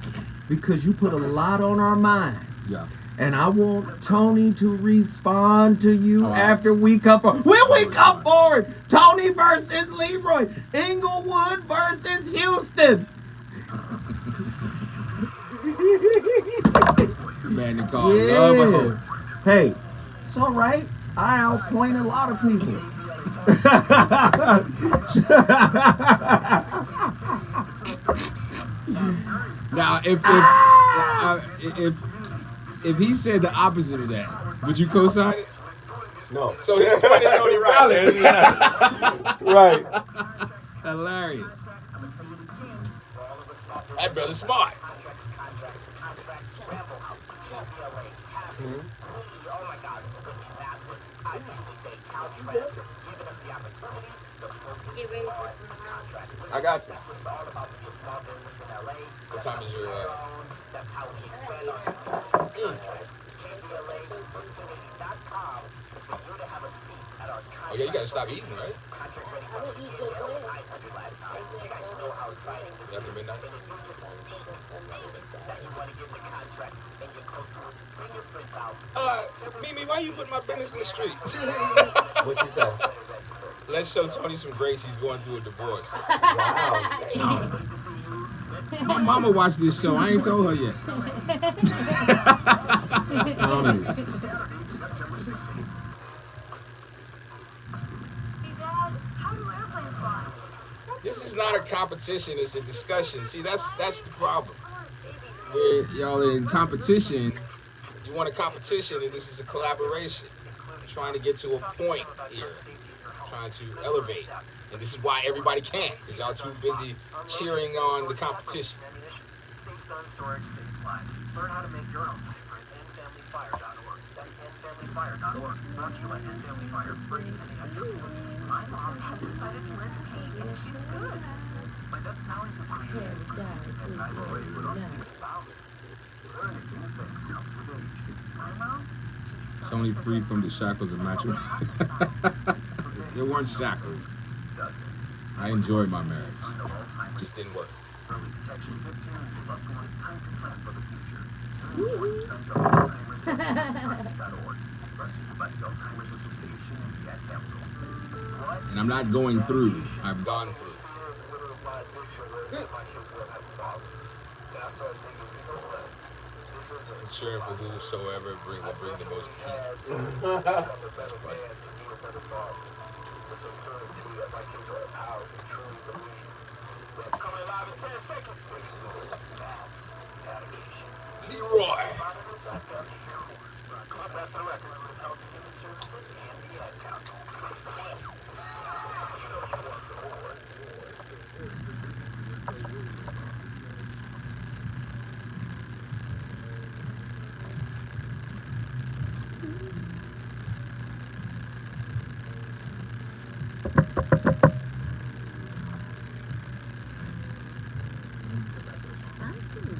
B: because you put a lot on our minds.
E: Yeah.
B: And I want Tony to respond to you after we come forward. When we come forward, Tony versus Leroy, Inglewood versus Houston.
E: Man, they call love a hoe.
B: Hey, it's all right. I outpoint a lot of people.
E: Now, if he said the opposite of that, would you co-sign it?
A: No. So he's pointing on the right. Right.
E: Hilarious.
A: That brother's smart.
H: Oh my God, this is going to be massive. I
I: I truly thank Caltrans for giving us the opportunity to focus
G: Get ready for
I: on
G: tomorrow.
I: contract.
A: I got you.
I: That's what it's all about to be a small business in LA.
A: What time is your,
I: That's how we expand our community's contracts. KBLA1580.com is for you to have a seat at our contract.
A: Oh yeah, you gotta stop eating, right?
I: Contract ready
G: I would eat good
I: KBLA
G: food.
I: 900 last time. You guys know how exciting this
A: After
I: is.
A: midnight?
I: And if you just think that you want to get the contract and you're close to it, bring your friends out.
A: Mimi, why you putting my business in the street?
B: What you say?
A: Let's show Tony some grace. He's going through a divorce.
B: Wow.
E: My mama watched this show. I ain't told her yet. Tony.
H: Hey, Dad, how do airplanes fly?
A: This is not a competition. It's a discussion. See, that's the problem.
E: Where y'all in competition.
A: You want a competition, and this is a collaboration. Trying to get to a point here. Trying to elevate. And this is why everybody can't, because y'all too busy cheering on the competition.
I: Safe gun storage saves lives. Learn how to make your home safer at endfamilyfire.org. That's endfamilyfire.org. Brought to you by End Family Fire. Brady and counseling.
H: My mom has decided to learn to paint, and she's good.
I: My dad's now into creative proceeding and I already put on 6 pounds. Learning new things comes with age.
H: My mom, she's
E: It's only free from the shackles of matrimony. There weren't shackles.
I: Does it?
E: I enjoyed my marriage.
A: Just didn't work.
I: Early detection gets you and you love going time to plan for the future. Learn more at Sons of Alzheimer's at science.org. Brought to you by the Alzheimer's Association and the Ad Council.
E: And I'm not going through. I've
A: Gone through. Cheering for whosoever will bring the most heat.
I: Coming live in 10 seconds. That's dedication.
A: Leroy.
I: Club after record with Health and Human Services and the Ad Council. You know you want some more.
G: I'm too.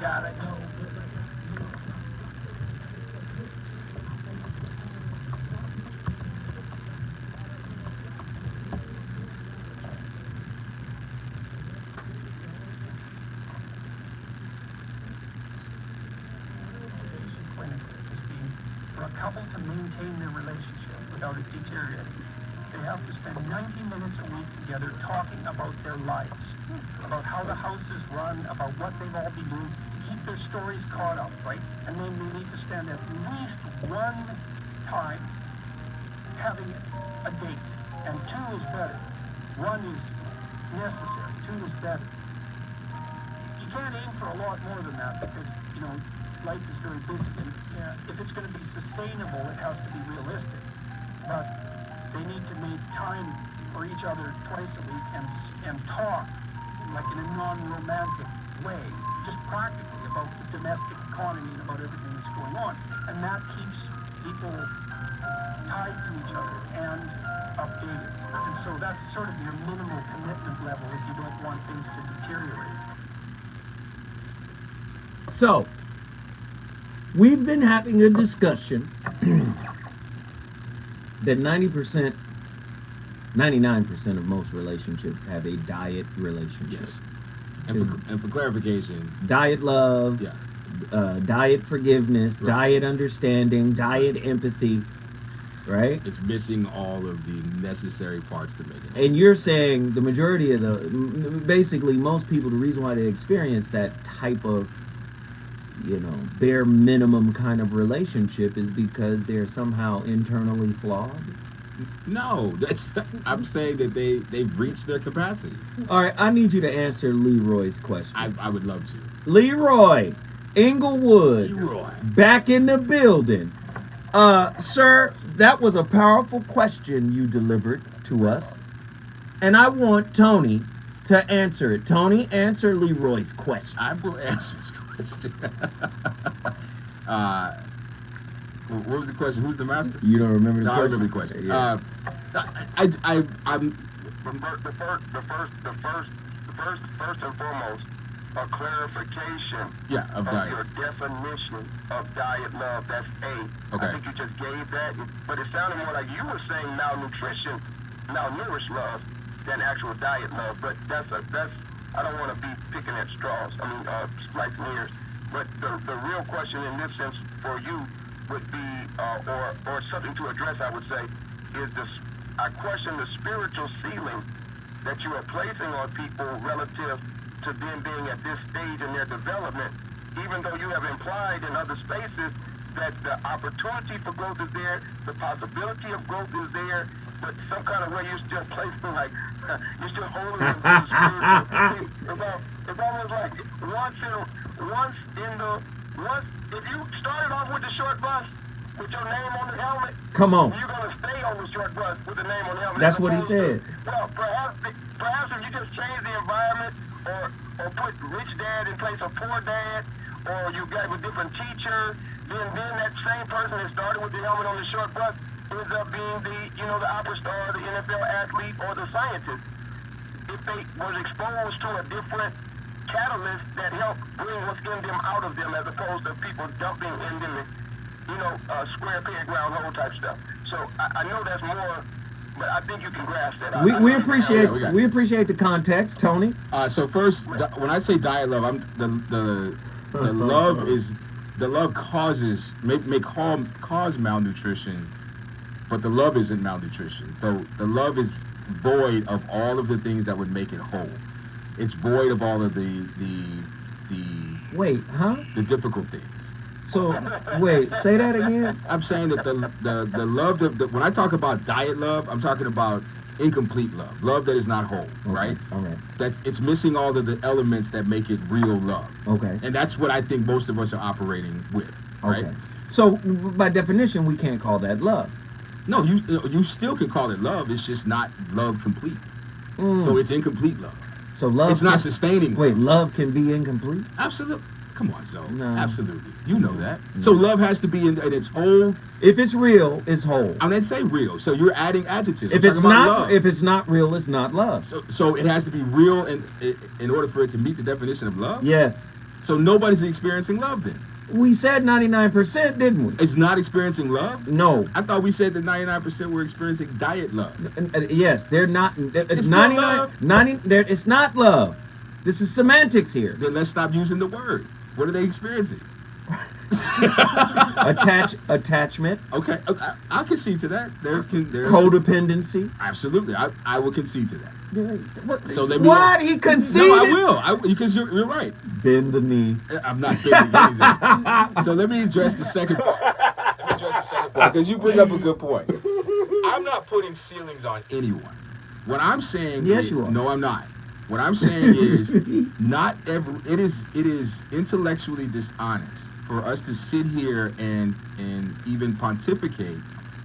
I: Gotta go. Clinic is being for a couple to maintain their relationship without it deteriorating. They have to spend 90 minutes a week together talking about their lives, about how the house is run, about what they've all been doing, to keep their stories caught up, right? And then they need to spend at least one time having a date. And 2 is better. 1 is necessary. 2 is better. You can't aim for a lot more than that because, you know, life is very busy. And if it's going to be sustainable, it has to be realistic. But they need to make time for each other twice a week and talk like in a non-romantic way, just practically about the domestic economy and about everything that's going on. And that keeps people tied to each other and updated. And so that's sort of your minimal commitment level if you don't want things to deteriorate.
B: So, we've been having a discussion that 99% of most relationships have a diet relationship.
E: Yes. And for clarification,
B: Diet love,
E: yeah,
B: diet forgiveness,
E: Right.
B: diet understanding, diet empathy, right?
E: it's missing all of the necessary parts to make it.
B: And you're saying the majority of basically most people, the reason why they experience that type of bare minimum kind of relationship is because they're somehow internally flawed?
E: No, I'm saying that they've reached their capacity.
B: All right, I need you to answer Leroy's question.
E: I would love to.
B: Leroy, Inglewood,
E: Leroy.
B: back in the building. Sir, that was a powerful question you delivered to us. And I want Tony to answer it. Tony, answer Leroy's question.
E: I will answer his question. What was the question? Who's the master?
B: You don't remember the
E: No, I
B: question?
E: remember the question.
B: Yeah.
E: I'm
I: First and foremost, a clarification
E: of diet.
I: your definition of diet love. That's A.
E: Okay.
I: I think you just gave that, but it sounded more like you were saying malnutrition, malnourished love than actual diet love. But that's I don't want to be picking at straws. I mean, splicing ears. But the real question in this sense for you would be, or something to address, I would say, is this. I question the spiritual ceiling that you are placing on people relative to them being at this stage in their development, even though you have implied in other spaces that the opportunity for growth is there, the possibility of growth is there, but some kind of way you're still placing, like, you're still holding them to the spiritual. It's almost like if you started off with the short bus with your name on the helmet,
B: Come on.
I: you're going to stay on the short bus with the name on the helmet.
B: That's
I: as
B: what he
I: opposed to-
B: said.
I: Well, perhaps if you just change the environment or put rich dad in place of poor dad, or you got a different teacher, then that same person that started with the helmet on the short bus ends up being the opera star, the NFL athlete, or the scientist. If they was exposed to a different catalyst that helped bring what's in them out of them, as opposed to people dumping in them, square peg round hole type stuff. So I know that's more, but I think you can grasp that.
B: We appreciate the context, Tony.
E: So first, when I say diet love, I'm the love may cause malnutrition, but the love isn't malnutrition. So the love is void of all of the things that would make it whole. It's void of all of the
B: Wait, huh?
E: the difficult things.
B: So, wait, say that again?
E: I'm saying that the love that when I talk about diet love, I'm talking about incomplete love that is not whole, right?
B: Okay.
E: It's missing all of the elements that make it real love.
B: Okay.
E: And that's what I think most of us are operating with, right?
B: Okay. So, by definition, we can't call that love.
E: No, you still can call it love. It's just not love complete. So it's incomplete love.
B: So love.
E: It's not sustaining.
B: Wait, love can be incomplete?
E: Absolutely. Come on, Zoe.
B: No.
E: Absolutely. You know that. So love has to be in its whole.
B: If it's real, it's whole.
E: I mean, say real. So you're adding adjectives.
B: If it's not real, it's not love.
E: So it has to be real in order for it to meet the definition of love?
B: Yes.
E: So nobody's experiencing love then.
B: We said 99%, didn't we?
E: It's not experiencing love?
B: No.
E: I thought we said that 99% were experiencing diet love.
B: Yes, they're not. It's
E: not
B: 99.
E: love.
B: 90. It's not love. This is semantics here.
E: Then let's stop using the word. What are they experiencing?
B: Attachment.
E: Okay, I concede to that. There
B: Codependency.
E: Absolutely, I will concede to that.
B: What?
E: So let me.
B: What? He conceded?
E: No, I will. Because you're right.
B: Bend the knee.
E: I'm not bending anything. So let me address the second part. Because you bring up a good point. I'm not putting ceilings on anyone. What I'm saying is,
B: you are.
E: No, I'm not. What I'm saying is, it is intellectually dishonest for us to sit here and even pontificate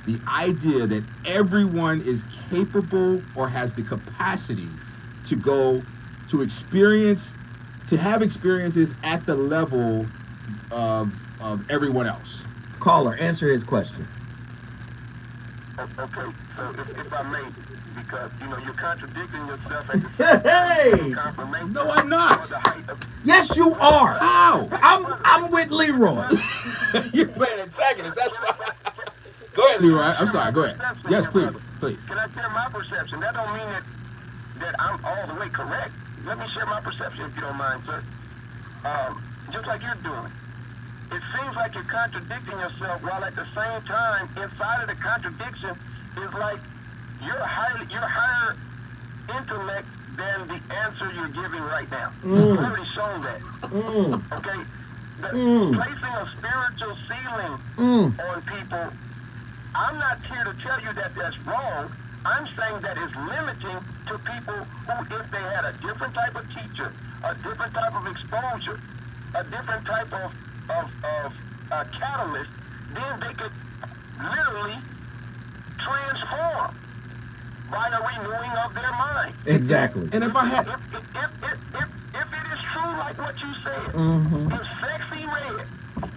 E: the idea that everyone is capable or has the capacity to go to have experiences at the level of everyone else.
B: Caller, answer his question.
I: Okay, so if I may, because you're contradicting yourself at the
B: Hey!
I: confirmation.
E: No, I'm not.
B: Yes, you are.
E: How?
B: I'm with Leroy.
E: You're playing antagonist. That's why. Go ahead, Leroy. I'm sorry. Go ahead. Yes, please.
I: Can I share my perception? That don't mean that I'm all the way correct. Let me share my perception, if you don't mind, sir. Just like you're doing. It seems like you're contradicting yourself, while at the same time, inside of the contradiction is like you're higher intellect than the answer you're giving right now. You've already shown that. Okay? placing a spiritual ceiling on people. I'm not here to tell you that that's wrong. I'm saying that it's limiting to people who, if they had a different type of teacher, a different type of exposure, a different type of catalyst, then they could literally transform by the renewing of their mind.
B: Exactly.
E: And if I had,
I: If it is true like what you said, if Sexy Red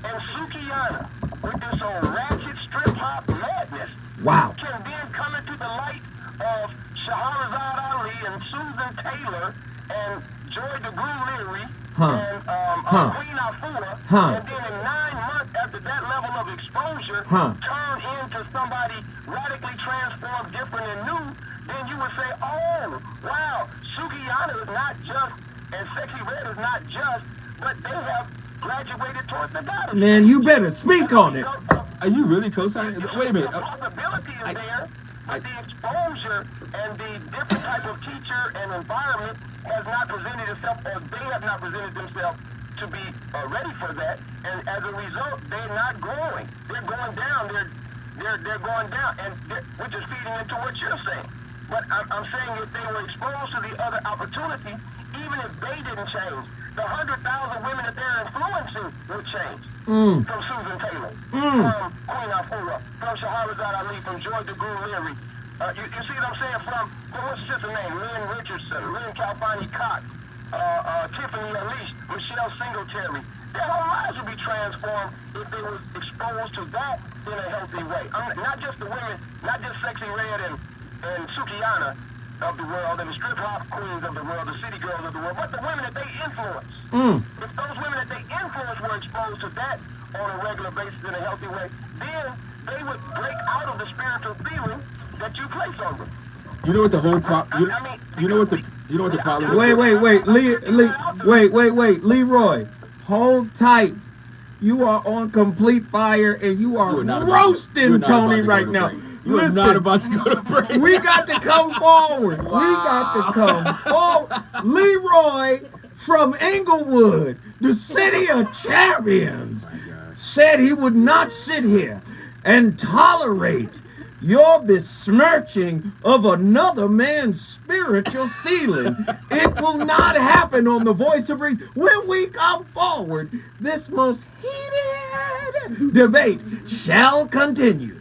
I: and Sukiyana with this old ratchet strip hop madness
B: Wow.
I: can then come into the light of Shahrazad Ali and Susan Taylor and Joy DeGruy Leary and Queen Afua, and then in 9 months after that level of exposure turn into somebody radically transformed, different and new, then you would say, oh, wow, Sukiyana is not just, and Sexy Red is not just, but they have graduated towards the goddess.
B: Man, you better speak on it.
E: are you really co-signing? Wait a minute.
I: The possibility is there, but the exposure and the different type of teacher and environment has not presented itself, or they have not presented themselves to be ready for that, and as a result, they're not growing. They're going down. They're going down, and which is feeding into what you're saying. But I'm saying if they were exposed to the other opportunity, even if they didn't change, the 100,000 women that they're influencing would change. From Susan Taylor, from Queen Afua, from Shahrazad Ali, from Joy DeGruy Leary. You see what I'm saying? From what's his name? Lynn Richardson, Lynn Calvani Cox, Tiffany Alice, Michelle Singletary. Their whole lives would be transformed if they were exposed to that in a healthy way. Not just the women, not just Sexy Red and Sukiyana of the world and the strip hop queens of the world, the city girls of the world, but the women that they influence. If those women that they influence were exposed to that on a regular basis in a healthy way, then they would break out of the spiritual feeling that you place on them.
E: You know what the whole problem? You know what the problem is?
B: Wait, Leroy, hold tight. You are on complete fire, and you are roasting Tony right now.
E: You are not about to go to break.
B: We got to come forward.
E: Wow.
B: We got to come forward. Leroy from Inglewood, the city of champions, said he would not sit here and tolerate your besmirching of another man's spiritual ceiling. It will not happen on the Voice of Reason. When we come forward, this most heated debate shall continue.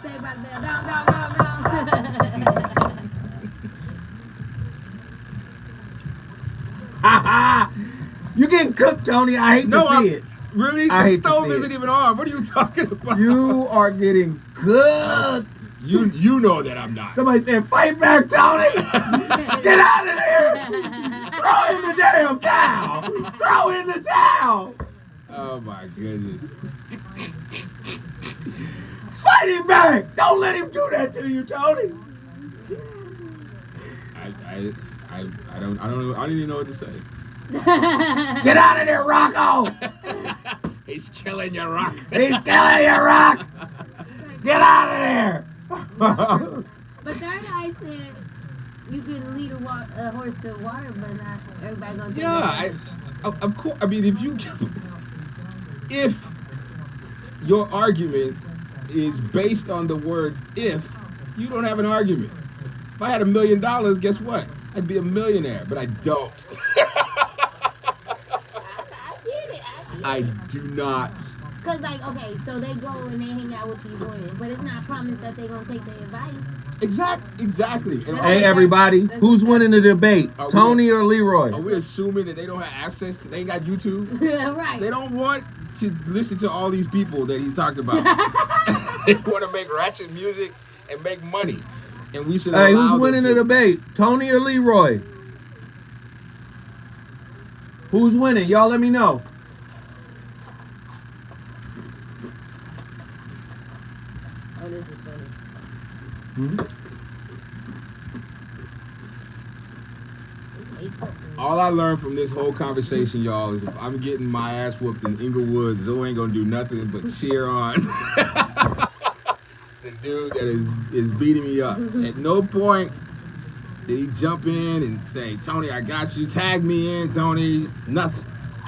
G: Say about that.
B: Ha ha! You getting cooked, Tony. I hate to see it.
E: Really?
B: I
E: The stove isn't even on. What are you talking about?
B: You are getting cooked.
E: You know that I'm not.
B: Somebody said, fight back, Tony. Get out of there. Throw in the damn towel. Throw in the towel.
E: Oh my goodness.
B: Fight him back. Don't let him do that to you, Tony.
E: I don't know. I don't even know what to say.
B: Get out of there, Rocco.
E: He's killing your rock.
B: He's killing your rock. Get out of there.
G: But that guy said you can lead a horse to water, but not everybody gonna take it.
E: Of course. I mean, if your argument is based on the word if, you don't have an argument. If I had $1 million, guess what? I'd be a millionaire, but I don't.
G: I get it.
E: I do not.
G: Cause like, okay, so they go and they hang out with these women, but it's not promised that they're gonna take their advice.
E: Exactly. And
B: Hey, everybody, who's winning the debate? Tony or Leroy?
E: Are we assuming that they don't have access? They ain't got YouTube?
G: Right.
E: They don't want to listen to all these people that he talked about.
A: They want to make ratchet music and make money.
E: And we should
B: Hey,
E: allow
B: who's
E: them
B: winning
E: to.
B: the debate? Tony or Leroy? Who's winning? Y'all let me know.
G: Oh, this is funny.
E: All I learned from this whole conversation, y'all, is if I'm getting my ass whooped in Inglewood, Zoe ain't gonna do nothing but cheer on the dude that is beating me up. At no point did he jump in and say, Tony, I got you. Tag me in, Tony. Nothing.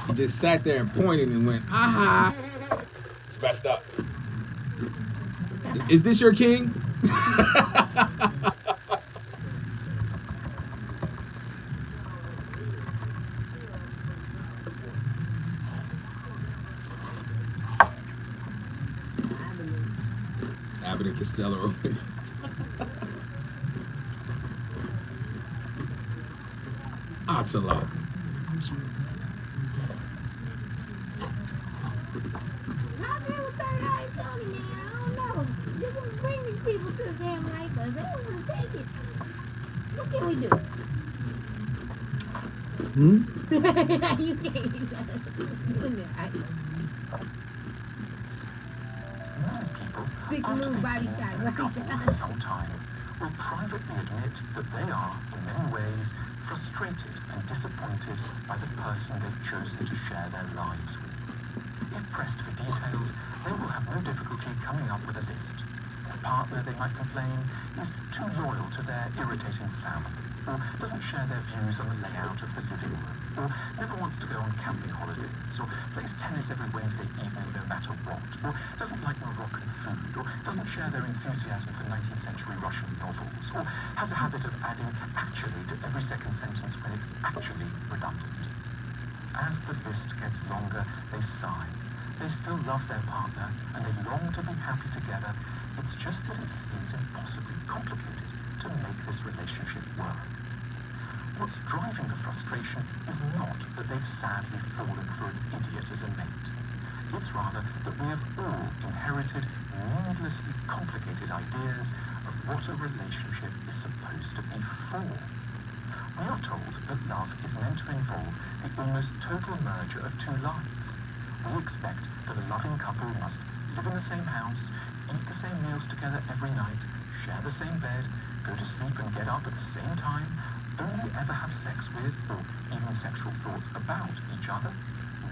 E: He just sat there and pointed and went, aha.
A: It's messed up.
E: Is this your king? Abbott and Costello. Ocelot.
G: How good with Third Eye Tony, man? I don't know. You can bring these people to the damn light, but they don't want to take it. What can we do? You can't.
I: Many people,
G: Sick
I: after
G: move,
I: they've
G: body
I: been
G: shot,
I: in a
G: body
I: couple
G: shot.
I: for some time, will privately admit that they are, in many ways, frustrated and disappointed by the person they've chosen to share their lives with. If pressed for details, they will have no difficulty coming up with a list. Their partner, they might complain, is too loyal to their irritating family, or doesn't share their views on the layout of the living room, or never wants to go on camping holidays, or plays tennis every Wednesday evening no matter what, or doesn't like Moroccan food, or doesn't share their enthusiasm for 19th century Russian novels, or has a habit of adding actually to every second sentence when it's actually redundant. As the list gets longer, they sigh. They still love their partner, and they long to be happy together. It's just that it seems impossibly complicated to make this relationship work. What's driving the frustration is not that they've sadly fallen for an idiot as a mate. It's rather that we have all inherited needlessly complicated ideas of what a relationship is supposed to be for. We are told that love is meant to involve the almost total merger of two lives. We expect that a loving couple must live in the same house, eat the same meals together every night, share the same bed, go to sleep and get up at the same time, only ever have sex with, or even sexual thoughts about each other,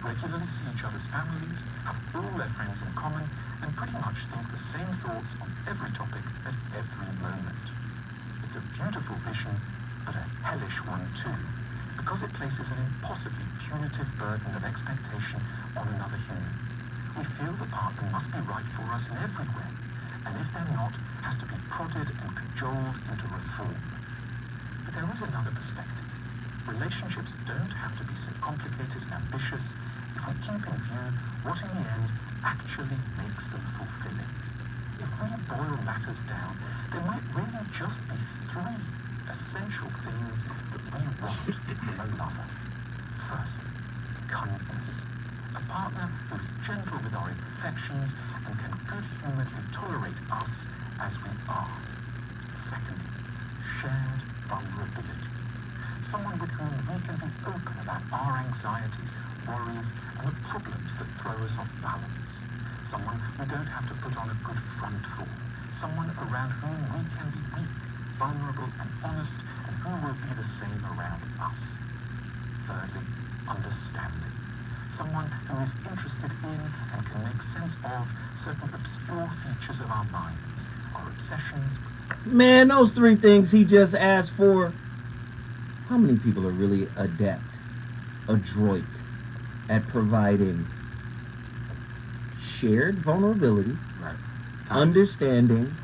I: regularly see each other's families, have all their friends in common, and pretty much think the same thoughts on every topic at every moment. It's a beautiful vision, but a hellish one too, because it places an impossibly punitive burden of expectation on another human. We feel the partner must be right for us in every way, and if they're not, has to be prodded and cajoled into reform. But there is another perspective. Relationships don't have to be so complicated and ambitious if we keep in view what in the end actually makes them fulfilling. If we boil matters down, there might really just be three essential things that we want from a lover. Firstly, kindness. A partner who is gentle with our imperfections and can good-humoredly tolerate us as we are. Secondly, shared vulnerability. Someone with whom we can be open about our anxieties, worries, and the problems that throw us off balance. Someone we don't have to put on a good front for. Someone around whom we can be weak, vulnerable, and honest, and who will be the same around us. Thirdly, understanding. Someone who is interested in and can make sense of certain obscure features of our minds, our obsessions.
B: Man, those three things he just asked for. How many people are really adept, adroit at providing shared vulnerability,
E: Right.
B: understanding,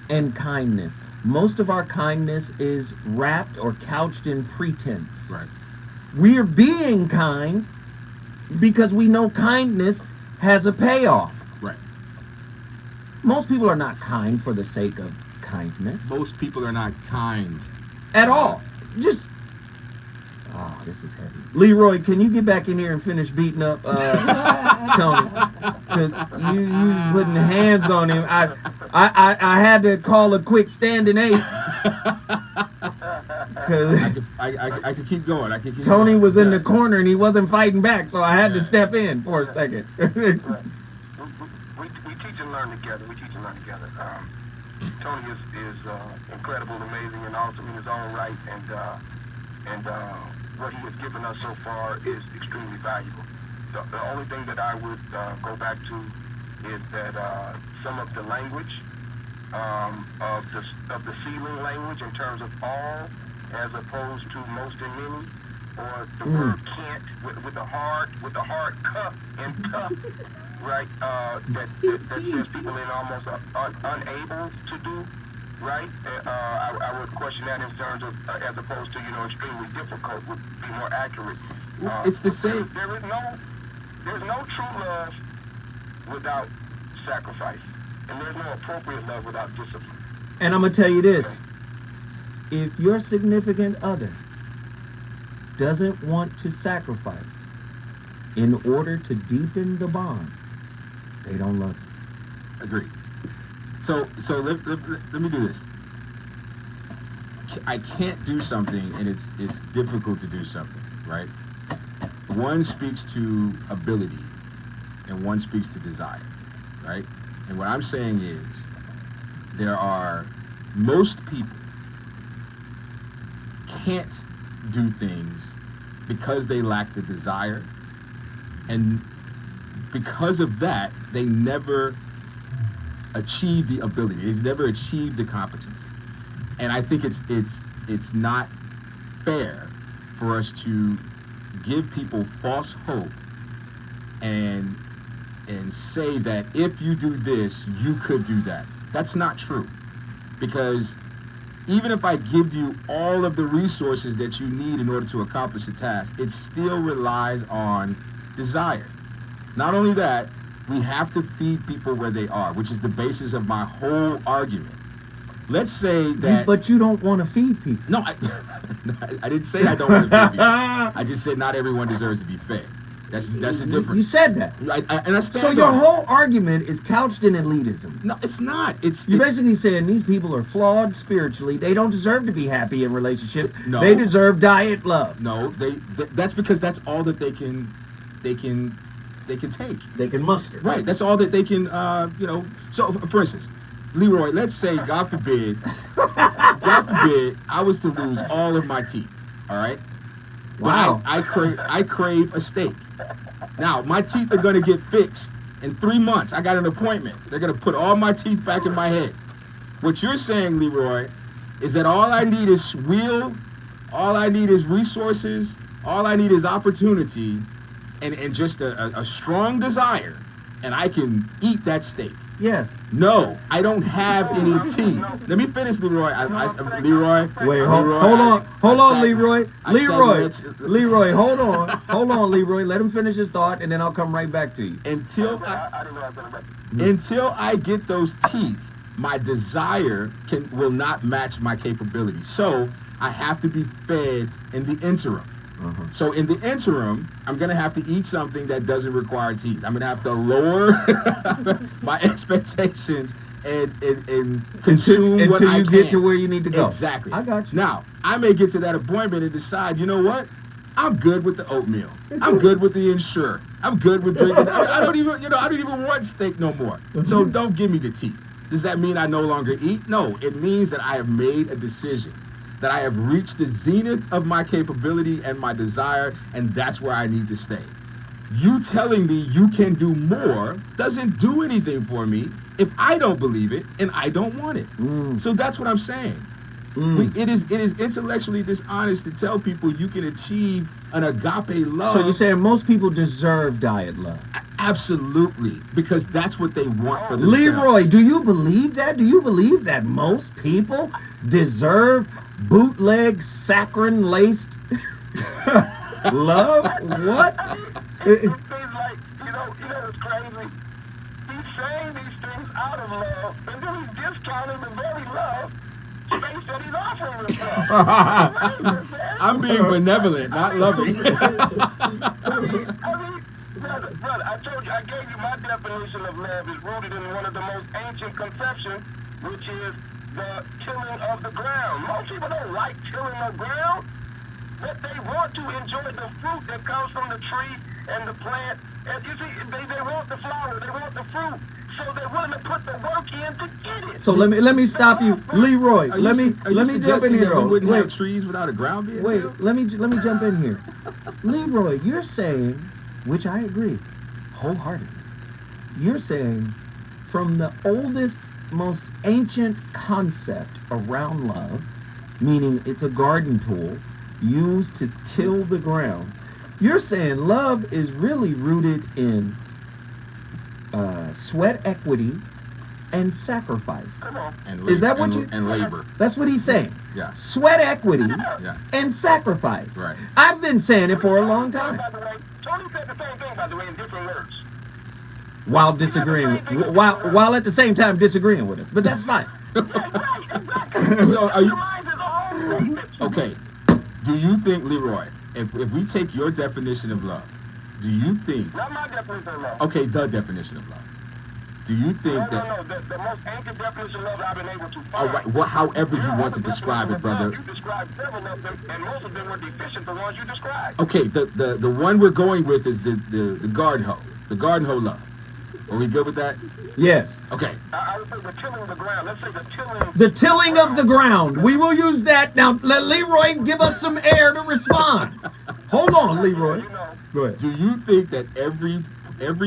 B: and kindness? Most of our kindness is wrapped or couched in pretense.
E: Right.
B: We're being kind because we know kindness has a payoff.
E: Right.
B: Most people are not kind for the sake of kindness
E: Most people are not kind.
B: at all. Just, oh, this is heavy. Leroy, can you get back in here and finish beating up Tony? Because you putting hands on him. I had to call a quick standing 8. Because
E: I could keep going. I could keep
B: Tony
E: going.
B: was in the
E: Yeah.
B: corner and he wasn't fighting back, so I had to
E: Yeah.
B: step in for a second.
J: We teach and learn together. We teach and learn together. Tony is incredible, amazing, and awesome in his own right, and what he has given us so far is extremely valuable. The only thing that I would go back to is that some of the language of the ceiling language in terms of all, as opposed to most and many, or the verb can't with the hard cuff and tough, right? That says people in almost unable to do, right? I would question that in terms of as opposed to extremely difficult would be more accurate.
E: It's the same.
J: There's no true love without sacrifice, and there's no appropriate love without discipline.
B: And I'm going to tell you this. If your significant other doesn't want to sacrifice in order to deepen the bond, they don't love you.
E: Agreed. So let me do this. I can't do something, and it's difficult to do something, right? One speaks to ability, and one speaks to desire, right? And what I'm saying is, most people can't do things because they lack the desire, and because of that, they never achieve the ability. They never achieve the competency. And I think it's not fair for us to give people false hope and say that if you do this, you could do that. That's not true. Because even if I give you all of the resources that you need in order to accomplish a task, it still relies on desire. Not only that, we have to feed people where they are, which is the basis of my whole argument. Let's say that...
B: But you don't want to feed people.
E: No, I didn't say I don't want to feed people. I just said not everyone deserves to be fed. That's the difference.
B: You said that.
E: And I stand
B: so your whole argument is couched in elitism.
E: No, it's not.
B: You're basically saying these people are flawed spiritually. They don't deserve to be happy in relationships.
E: No.
B: They deserve diet love.
E: No, that's because that's all that they can take.
B: They can muster.
E: Right. That's all that they can. So, for instance, Leroy, let's say, God forbid, I was to lose all of my teeth. All right.
B: Wow.
E: But I crave a steak. Now, my teeth are going to get fixed in 3 months. I got an appointment. They're going to put all my teeth back in my head. What you're saying, Leroy, is that all I need is will, all I need is resources, all I need is opportunity, and just a strong desire, and I can eat that steak.
B: Yes.
E: No, I don't have any teeth. Let me finish, Leroy. Leroy.
B: Wait, hold on, Leroy. Leroy, hold on, Leroy. Let him finish his thought, and then I'll come right back to you.
E: Until I get those teeth, my desire will not match my capability. So I have to be fed in the interim. So in the interim, I'm going to have to eat something that doesn't require teeth. I'm going to have to lower my expectations and consume what I can.
B: Until you get to where you need to go.
E: Exactly.
B: I got you.
E: Now, I may get to that appointment and decide, you know what? I'm good with the oatmeal. I'm good with the Ensure. I'm good with drinking. I don't even want steak no more. So don't give me the teeth. Does that mean I no longer eat? No, it means that I have made a decision, that I have reached the zenith of my capability and my desire, and that's where I need to stay. You telling me you can do more doesn't do anything for me if I don't believe it and I don't want it. So that's what I'm saying. It is intellectually dishonest to tell people you can achieve an agape love.
B: So you're saying most people deserve diet love?
E: Absolutely, because that's what they want for themselves.
B: Leroy, do you believe that? Do you believe that most people deserve bootleg, saccharine-laced love? What?
J: It seems like, it's crazy. He's saying these things out of love, and then he's discounting the very love space that he's offering himself.
E: I'm being benevolent, not loving.
J: Brother, I told you, I gave you my definition of love is rooted in one of the most ancient conceptions, which is the tilling of the ground. Most people don't like tilling the ground, but they want to enjoy the fruit that comes from the tree and the plant. And you see, they want the flower, they want the fruit, so they're willing to put the work in to get it.
B: So let me stop you, Leroy. Let me jump in here.
E: We wouldn't have trees without a ground being tilled?
B: Let me jump in here. Leroy, you're saying, which I agree wholeheartedly, you're saying from the oldest, most ancient concept around love, meaning it's a garden tool, used to till the ground. You're saying love is really rooted in sweat equity and sacrifice.
J: Come on.
E: And
B: Is that what you?
E: and labor?
B: That's what he's saying.
E: Yeah.
B: Sweat equity
E: Yeah.
B: and sacrifice.
E: Right.
B: I've been saying it for a long time.
J: By the way, Tony said the same thing, by the way, in different words.
B: While disagreeing, while at the same time disagreeing with us, but that's fine.
J: Right, exactly.
E: So are you
J: Your mind is a whole statement.
E: okay? Do you think, Leroy, if we take your definition of love, do you think?
J: Not my definition of love.
E: Okay, the definition of love. Do you think
J: No,
E: that?
J: no, no. The most ancient definition of love I've been able to find.
E: All right. Well, however you want to describe it, brother.
J: You described several of them, and most of them were deficient. The ones you described.
E: Okay, the one we're going with is the garden hoe, the garden hoe love. Are we good with that?
B: Yes.
E: Okay.
J: I would say the tilling of the ground. Let's say the tilling.
B: The tilling of the ground. We will use that. Now, let Leroy give us some air to respond. Hold on, Leroy.
J: You know,
B: Go ahead.
E: Do you think that every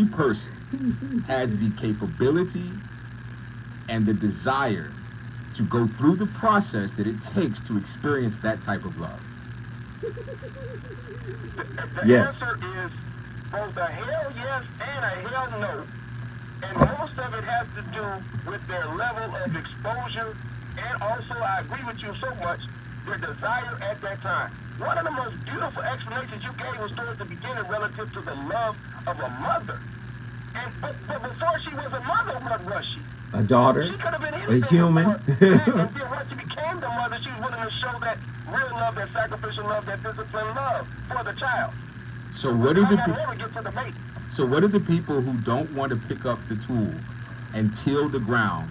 E: person has the capability and the desire to go through the process that it takes to experience that type of love?
J: the
B: Yes.
J: answer is both a hell yes and a hell no. And most of it has to do with their level of exposure, and also, I agree with you so much, their desire at that time. One of the most beautiful explanations you gave was towards the beginning relative to the love of a mother. But before she was a mother, what was she?
B: A daughter,
J: She could have been
B: a
J: anything
B: human.
J: before. And then once she became the mother, she was willing to show that real love, that sacrificial love, that disciplined love for the child.
E: So what do the
J: Might not
E: people?
J: ever get to the mate.
E: So what do the people who don't want to pick up the tool and till the ground?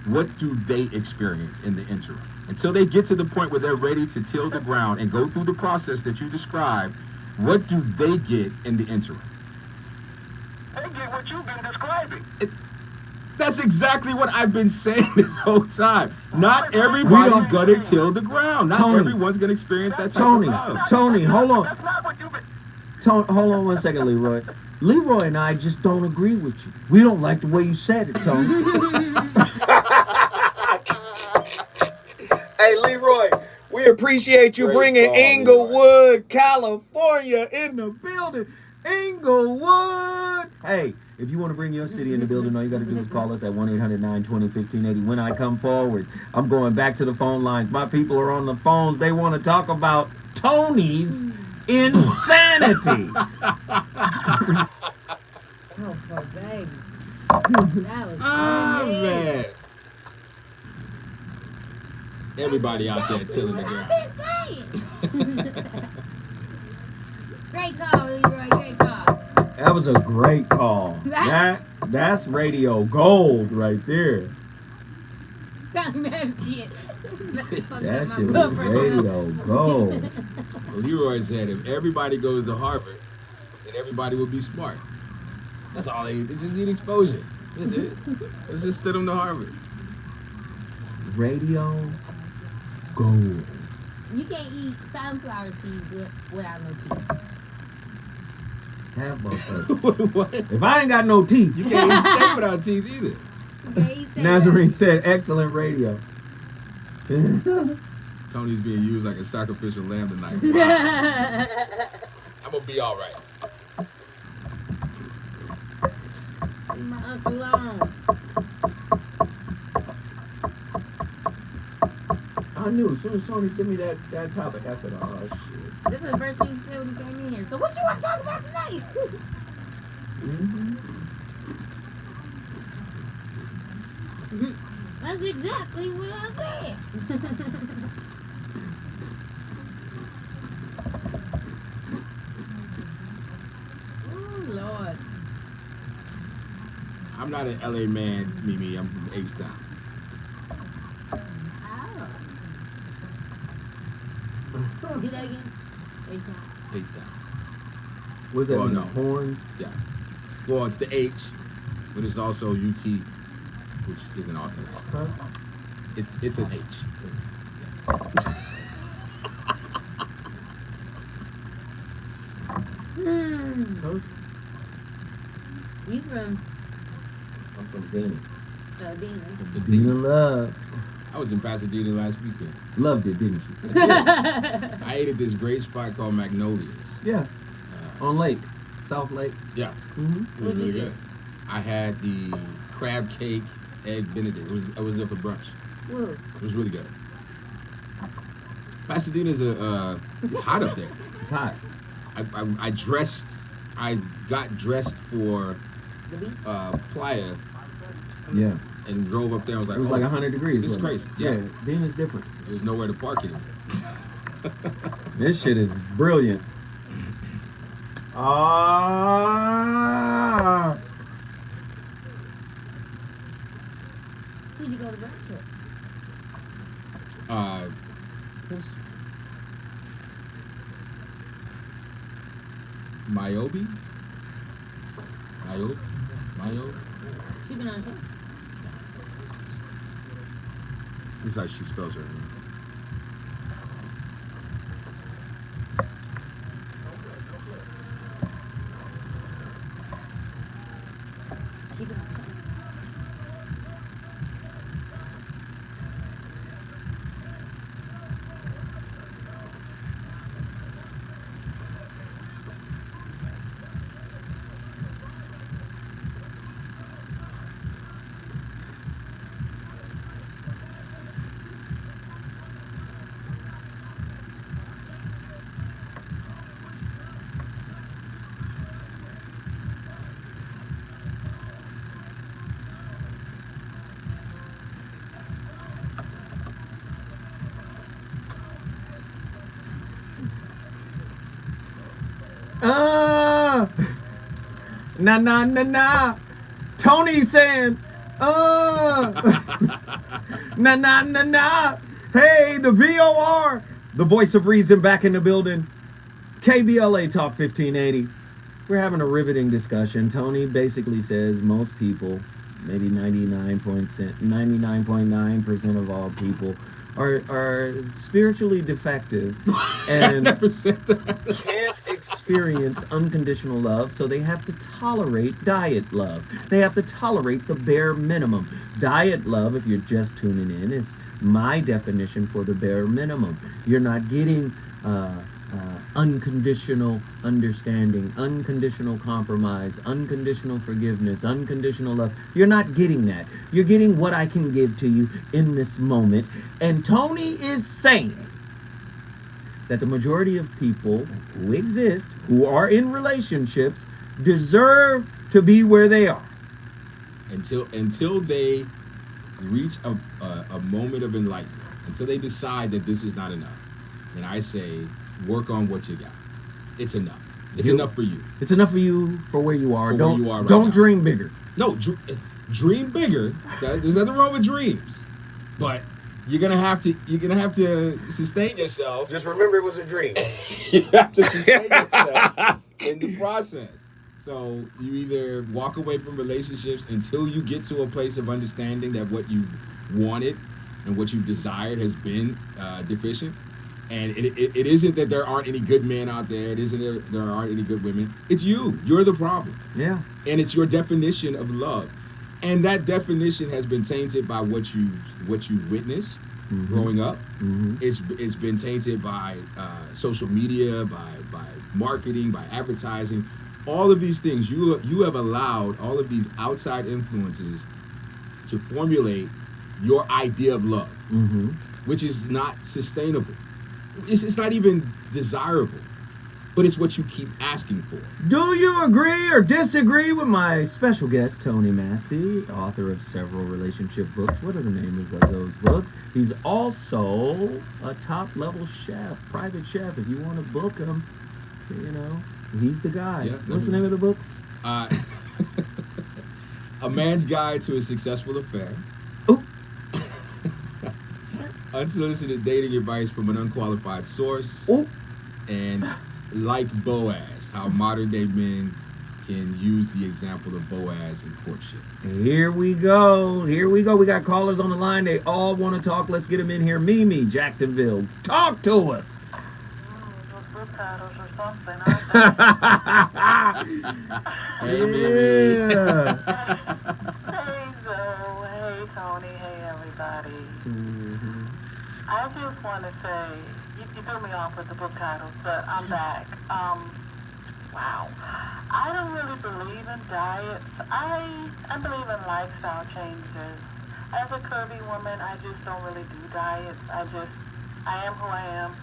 E: What do they experience in the interim until they get to the point where they're ready to till the ground and go through the process that you described? What do they get in the interim?
J: They get what you've been describing.
E: That's exactly what I've been saying this whole time. Not everybody's gonna till the ground. Not
B: Tony.
E: everyone's gonna experience that type
B: Tony,
E: of love.
B: Tony, hold on.
J: That's not what you've been.
B: Hold on 1 second, Leroy. Leroy and I just don't agree with you. We don't like the way you said it, Tony. Hey, Leroy, we appreciate you
E: Great
B: bringing
E: call,
B: Inglewood, California in the building. Inglewood. Hey, if you want to bring your city in the building, all you got to do is call us at 1-800-920-1580. When I come forward, I'm going back to the phone lines. My people are on the phones. They want to talk about Tony's insanity.
G: Oh, poor baby. That was
E: Ah,
G: funny.
E: man. Everybody out there tilling the ground.
G: I've been saying. Great call, Leroy. Great call.
B: That was a great call. That's radio gold right there.
G: Talking that shit.
B: That shit was radio gold.
E: Leroy said if everybody goes to Harvard, then everybody will be smart. That's all they just need exposure. That's it. Let's just send them to Harvard.
B: Radio gold.
G: You can't eat sunflower seeds without no teeth.
B: That motherfucker. What? If I ain't got no teeth,
E: You can't eat steak without teeth either.
G: You can't eat that.
B: Nazarene said, excellent radio.
E: Tony's being used like a sacrificial lamb tonight. Wow. I'm gonna be all right.
G: Leave my uncle alone.
B: I knew as soon as Tony sent me that topic, I said, oh shit.
G: This is the first thing you said when you came in here. So what you want to talk about tonight? That's exactly what I said. Oh, Lord.
E: I'm not an LA man, Mimi. I'm from H-Town.
G: Oh. Do that again. H-Town.
E: H-Town.
B: What's that?
E: Well,
B: mean?
E: no.
B: Horns?
E: Yeah. Well, it's the H, but it's also UT, which is in Austin.
B: Huh?
E: It's an H.
B: Huh?
G: You from
B: I'm from Dana.
G: Dina.
B: Dina Love.
E: I was in Pasadena last weekend.
B: Loved it, didn't you?
E: I ate at this great spot called Magnolias.
B: Yes. On Lake, South Lake.
E: Yeah,
B: Mm-hmm.
E: it was really good. I had the crab cake, egg Benedict. I was there for brunch.
G: Woo.
E: It was really good. Pasadena's it's hot up there.
B: It's hot.
E: I got dressed for
G: The beach?
E: Playa
B: Yeah.
E: and drove up there. I was like,
B: It was like 100 degrees.
E: This is
B: wasn't it?
E: crazy. Yeah.
B: Dena's different.
E: There's nowhere to park anymore.
B: This shit is brilliant. Ah.
G: Who'd you go to brunch with?
E: Mayobi?
G: She been on show.
E: This is how she spells her name.
G: She been on show.
B: Na na na na. Tony saying, na na na na. Hey, the VOR, the voice of reason, back in the building. KBLA Talk 1580. We're having a riveting discussion. Tony basically says most people, maybe 99.9% of all people, are spiritually defective and can't experience unconditional love, so they have to tolerate diet love. They have to tolerate the bare minimum. Diet love, if you're just tuning in, is my definition for the bare minimum. You're not getting unconditional understanding, unconditional compromise, unconditional forgiveness, unconditional love. You're not getting that. You're getting what I can give to you in this moment. And Tony is saying that the majority of people who exist, who are in relationships, deserve to be where they are.
E: Until they reach a moment of enlightenment, until they decide that this is not enough. And I say, work on what you got. It's enough. It's enough for you.
B: It's enough for you for where you are.
E: For
B: Don't
E: where you are right
B: don't
E: now.
B: dream bigger.
E: No, dream bigger. There's nothing wrong with dreams, but you're gonna have to sustain yourself.
A: Just remember it was a dream.
E: You have to sustain yourself in the process. So you either walk away from relationships until you get to a place of understanding that what you wanted and what you desired has been deficient. And it isn't that there aren't any good men out there. It isn't that there aren't any good women. It's you. You're the problem.
B: Yeah.
E: And it's your definition of love. And that definition has been tainted by what you witnessed growing up.
B: Mm-hmm.
E: It's been tainted by social media, by marketing, by advertising. All of these things, you have allowed all of these outside influences to formulate your idea of love, which is not sustainable. It's not even desirable, but it's what you keep asking for.
B: Do you agree or disagree with my special guest, Tony Massey, author of several relationship books? What are the names of those books? He's also a top-level chef, private chef. If you want to book him, he's the guy.
E: Yeah,
B: What's the name of the books?
E: A Man's Guide to a Successful Affair.
B: Ooh.
E: Unsolicited dating advice from an unqualified source.
B: Ooh.
E: And like Boaz, how modern day men can use the example of Boaz in courtship.
B: Here we go. We got callers on the line. They all want to talk. Let's get them in here. Mimi, Jacksonville, talk to us.
E: Hey, Mimi.
B: Yeah.
K: Hey, Zoe. Hey, Tony. Hey, everybody.
I: I just want to say, you threw me off with the book titles, but I'm back. Wow. I don't really believe in diets. I believe in lifestyle changes. As a curvy woman, I just don't really do diets. I am who I am,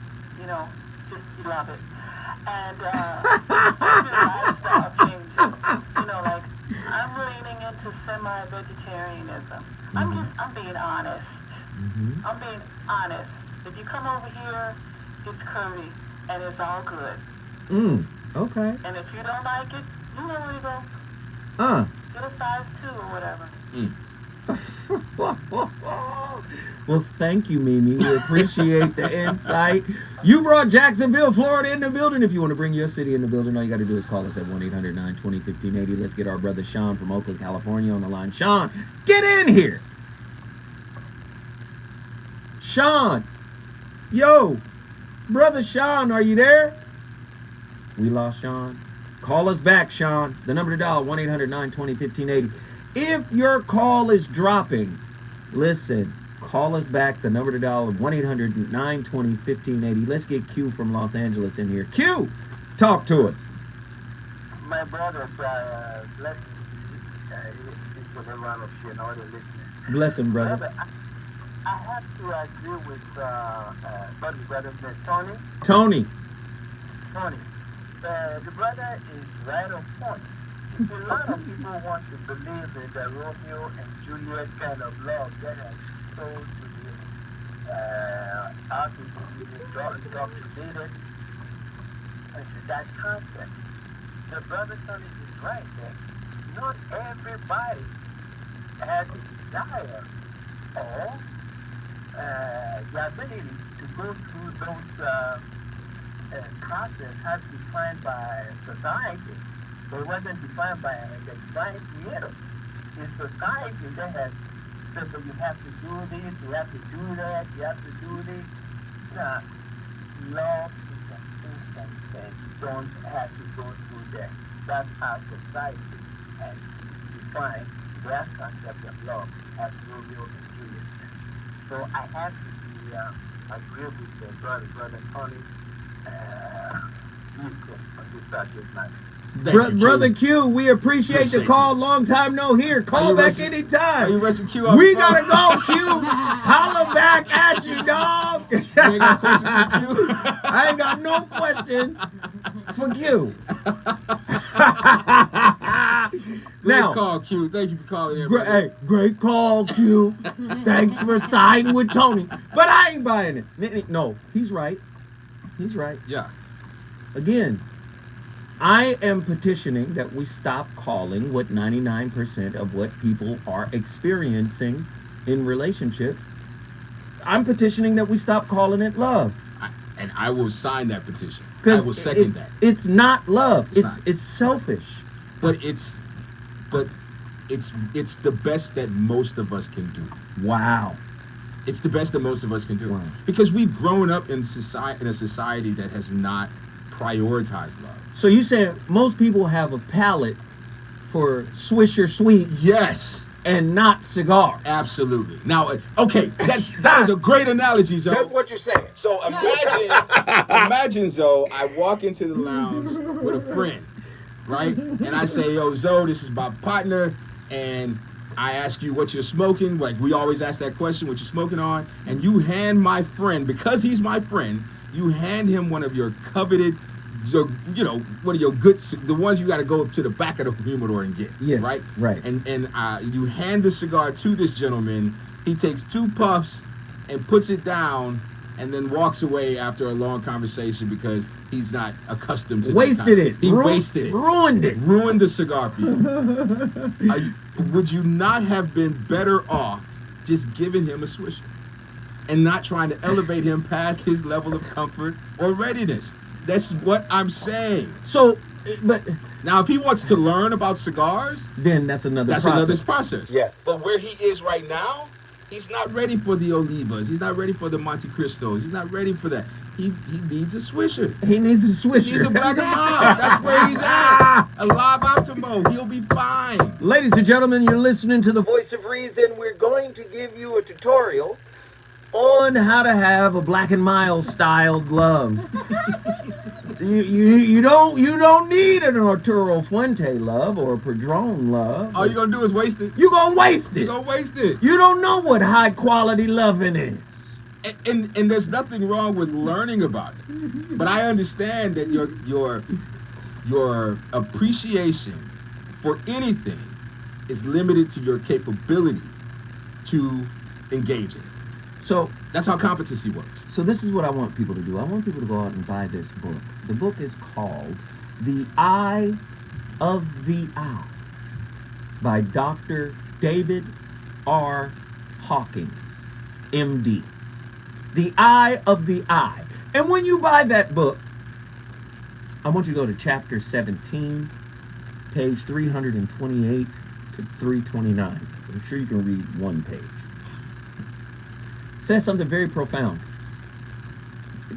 I: just love it. And lifestyle changes. Like I'm leaning into semi-vegetarianism. I'm being honest.
B: Mm-hmm.
I: I'm being honest. If you come over here, it's curvy and it's all good.
B: Okay.
I: And if you don't like it, you know where to go. Get a size 2 or whatever.
B: Well, thank you, Mimi. We appreciate the insight. You brought Jacksonville, Florida in the building. If you want to bring your city in the building, all you got to do is call us at 1-800-920-1580. Let's get our brother Sean from Oakland, California on the line. Sean, get in here. Sean. Yo, brother Sean, are you there? We lost Sean. Call us back, Sean. The number to dial, 1-800-920-1580. If your call is dropping, listen, call us back. The number to dial, 1-800-920-1580. Let's get Q from Los Angeles in here. Q, talk to us.
J: My brother, bless you for the run of you and all the listeners.
B: Bless him, brother.
J: I have to agree with brother Tony.
B: Tony.
J: The brother is right on point. A lot of people want to believe in the Romeo and Juliet kind of love that has sold to the artists indoctrinated into that concept. The brother Tony is right that not everybody has a desire or the ability to go through those process has been defined by society. But it wasn't defined by the divine creator. It's society that has said that you have to do this, you have to do that, you have to do this. Now, love is an instant thing. You don't have to go through that. That's how society has defined their concept of love as Romeo and Juliet. So I have to be agree with the brother Tony. On this subject matter.
B: Brother Q, we appreciate the call. Long time no hear. Call back anytime.
E: You Q
B: we gotta go, Q. Holla back at you, dog.
E: You ain't got questions for Q?
B: I ain't got no questions for Q.
E: Great call, Q. Thank you for calling in.
B: Great call, Q. Thanks for siding with Tony. But I ain't buying it. No, he's right. He's right.
E: Yeah.
B: Again, I am petitioning that we stop calling what 99% of what people are experiencing in relationships. I'm petitioning that we stop calling it love.
E: And I will sign that petition. I will second that.
B: It's not love. It's selfish.
E: But it's the best that most of us can do.
B: Wow.
E: It's the best that most of us can do.
B: Wow.
E: Because we've grown up in a society that has not prioritized love.
B: So you said most people have a palate for Swisher Sweets.
E: Yes.
B: And not cigar.
E: Absolutely. Now, okay, that is a great analogy, Zoe.
A: That's what you're saying.
E: So imagine, Zoe, I walk into the lounge with a friend, right? And I say, yo, Zoe, this is my partner, and I ask you what you're smoking. Like, we always ask that question, what you're smoking on. And you hand my friend, because he's my friend, you hand him one of your coveted, one of your good, the ones you got to go up to the back of the humidor and get.
B: Yes,
E: right?
B: Right.
E: And you hand the cigar to this gentleman. He takes 2 puffs and puts it down and then walks away after a long conversation because he's not accustomed to
B: wasted it.
E: He wasted it.
B: Ruined it.
E: Ruined the cigar for you. Would you not have been better off just giving him a swisher and not trying to elevate him past his level of comfort or readiness? That's what I'm saying.
B: So, but
E: now if he wants to learn about cigars,
B: then that's another
E: process. Yes. But where he is right now, he's not ready for the Olivas. He's not ready for the Monte Cristos. He's not ready for that. He needs a swisher.
B: He needs a swisher.
E: He needs a Black and Mild. That's where he's at. A Live Optimo. He'll be fine.
B: Ladies and gentlemen, you're listening to the Voice of Reason. We're going to give you a tutorial on how to have a Black and Mild styled love. You don't need an Arturo Fuente love or a Padron love.
E: All you're gonna do is waste it.
B: You're gonna waste it.
E: You're gonna waste it.
B: You don't know what high quality loving is.
E: And there's nothing wrong with learning about it. But I understand that your appreciation for anything is limited to your capability to engage in it.
B: So
E: that's how competency works.
B: So this is what I want people to do. I want people to go out and buy this book. The book is called The Eye of the Eye by Dr. David R. Hawkins, MD. The Eye of the Eye. And when you buy that book, I want you to go to chapter 17, page 328 to 329. I'm sure you can read one page. It says something very profound.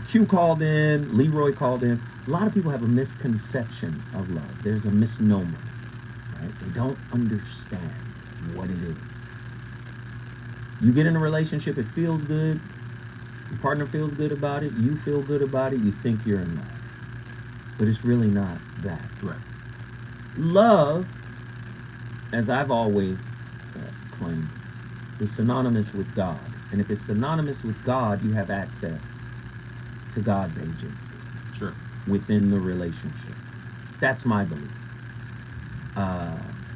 B: Q called in, Leroy called in. A lot of people have a misconception of love. There's a misnomer, right? They don't understand what it is. You get in a relationship, it feels good. Your partner feels good about it. You feel good about it. You think you're in love. But it's really not that.
E: Right.
B: Love, as I've always claimed, is synonymous with God. And if it's synonymous with God, you have access to God's agency.
E: Sure.
B: Within the relationship. That's my belief.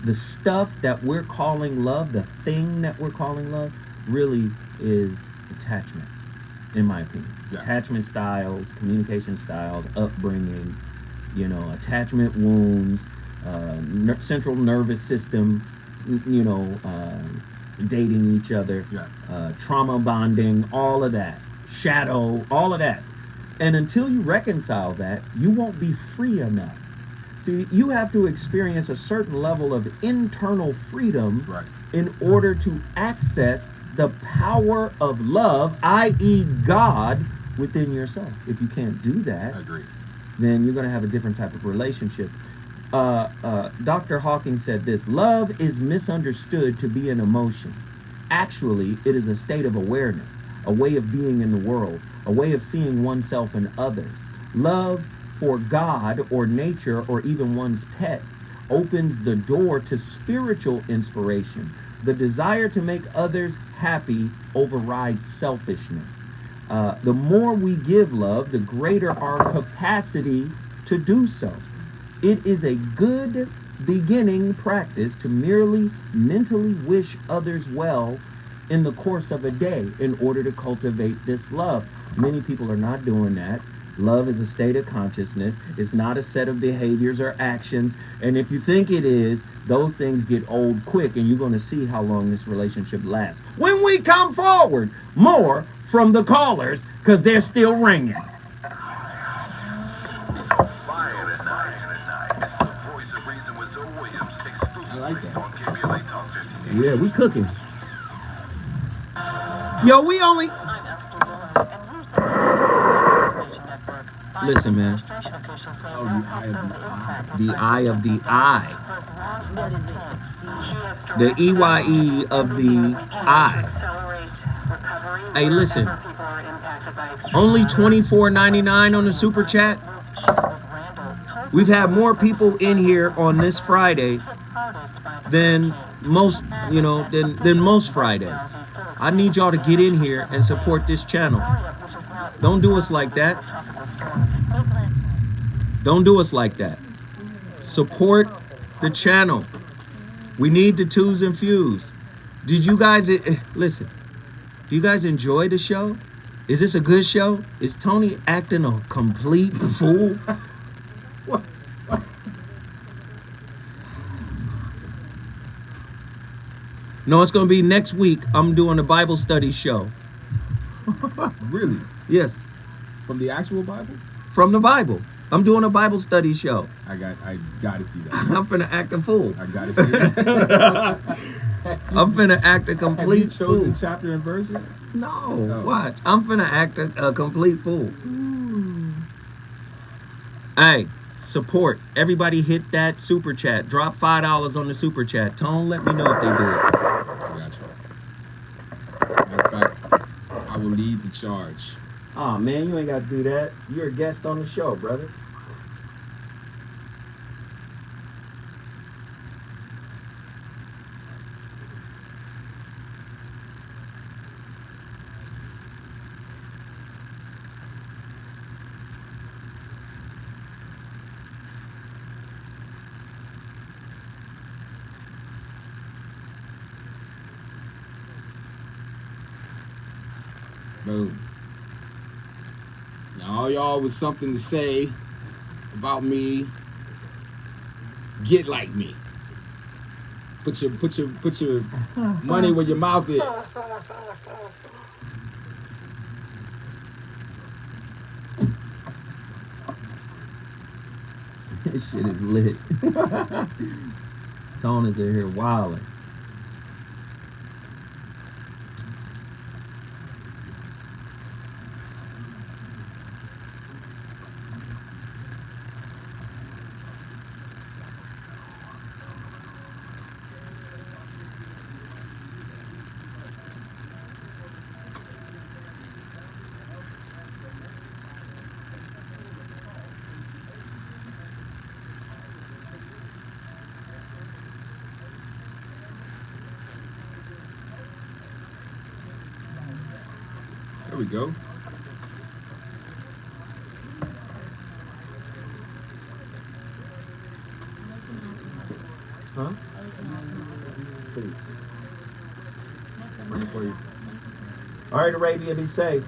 B: The stuff that we're calling love, the thing that we're calling love, really is attachment, in my opinion. Yeah. Attachment styles, communication styles, upbringing, attachment wounds, central nervous system, dating each other, trauma bonding, all of that, shadow, all of that. And until you reconcile that, you won't be free enough. See, you have to experience a certain level of internal freedom in order to access the power of love, i.e. God, within yourself. If you can't do that, then you're going to have a different type of relationship. Dr. Hawking said this: love is misunderstood to be an emotion. Actually, it is a state of awareness, a way of being in the world, a way of seeing oneself and others. Love for God or nature or even one's pets opens the door to spiritual inspiration. The desire to make others happy overrides selfishness. The more we give love, the greater our capacity to do so. It is a good beginning practice to merely mentally wish others well in the course of a day in order to cultivate this love. Many people are not doing that. Love is a state of consciousness. It's not a set of behaviors or actions. And if you think it is, those things get old quick, and you're going to see how long this relationship lasts. When we come forward, more from the callers, because they're still ringing.
E: I like that.
B: Yeah, we cooking. Yo, we only... Listen, man. The eye of the eye. The EYE of the eye. Hey, listen. Only $24.99 on the super chat. We've had more people in here on this Friday than most, than most Fridays. I need y'all to get in here and support this channel. Don't do us like that. Don't do us like that. Support the channel. We need the twos and fews. Did you guys, listen, do you guys enjoy the show? Is this a good show? Is Tony acting a complete fool?
E: What?
B: No, it's going to be next week. I'm doing a Bible study show.
E: Really?
B: Yes.
E: From the actual Bible?
B: From the Bible. I'm doing a Bible study show.
E: I got to see that.
B: I'm finna act a fool.
E: I got to see that.
B: I'm finna act a complete fool.
E: Have you chosen chapter and verse yet?
B: No, watch. I'm finna act a complete fool. Hey, support. Everybody hit that super chat. Drop $5 on the super chat. Tone, let me know if they do it.
E: I got you. Matter of fact, I will lead the charge.
B: Oh man, you ain't got to do that. You're a guest on the show, brother.
E: Boom. Now all y'all with something to say about me, get like me. Put your money where your mouth is.
B: This shit is lit. Tone is in here wilding.
E: There we go.
B: Huh? Please. Bring it for you. All right, Arabia, be safe.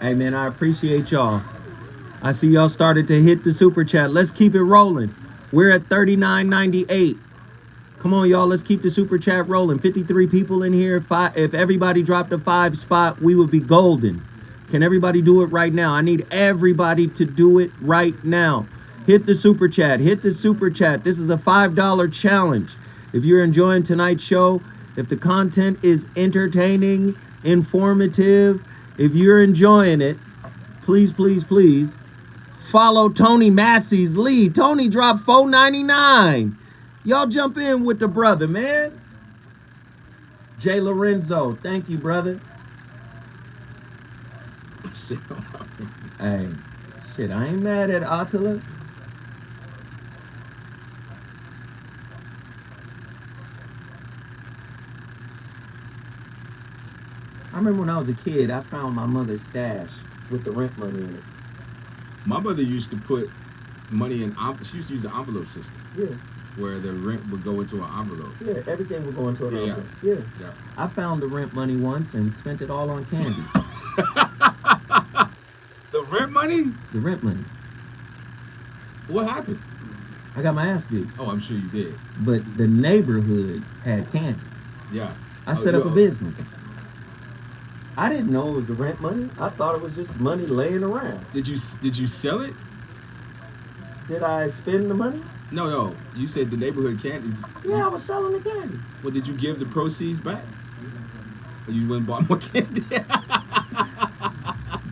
B: Hey, man, I appreciate y'all. I see y'all started to hit the super chat. Let's keep it rolling. We're at $39.98. Come on, y'all. Let's keep the super chat rolling. 53 people in here. If everybody dropped a 5 spot, we would be golden. Can everybody do it right now? I need everybody to do it right now. Hit the super chat. Hit the super chat. This is a $5 challenge. If you're enjoying tonight's show, if the content is entertaining, informative, if you're enjoying it, please, please, please follow Tony Massey's lead. Tony dropped $4.99. Y'all jump in with the brother, man. Jay Lorenzo, thank you, brother. Hey, shit, I ain't mad at Attila. I remember when I was a kid, I found my mother's stash with the rent money in it.
E: My mother used to put money in, she used to use the envelope system.
B: Yeah.
E: Where the rent would go into an envelope.
B: Yeah, everything would go into an envelope.
E: Yeah.
B: I found the rent money once and spent it all on candy.
E: The rent money?
B: The rent money.
E: What happened?
B: I got my ass beat.
E: Oh, I'm sure you did.
B: But the neighborhood had candy.
E: Yeah.
B: I set up a business. I didn't know it was the rent money. I thought it was just money laying around.
E: Did you sell it?
B: Did I spend the money?
E: No. You said the neighborhood candy.
B: Yeah, I was selling the candy.
E: Well, did you give the proceeds back? Or you went and bought more candy?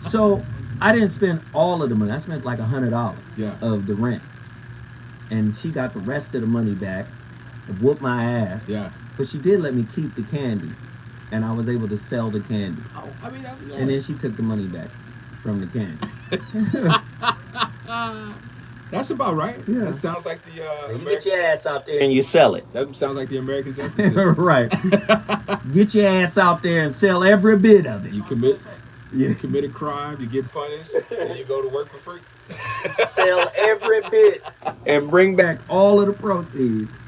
B: So I didn't spend all of the money. I spent like $100 of the rent. And she got the rest of the money back and whooped my ass.
E: Yeah.
B: But she did let me keep the candy. And I was able to sell the candy.
E: Oh, I mean, yeah.
B: And then she took the money back from the candy.
E: That's about right.
B: Yeah.
E: That sounds like the
B: you get your ass out there and you sell it.
E: That sounds like the American justice system.
B: Right. Get your ass out there and sell every bit of it.
E: You commit a crime, you get punished, and you go to work for free.
B: Sell every bit and bring back all of the proceeds.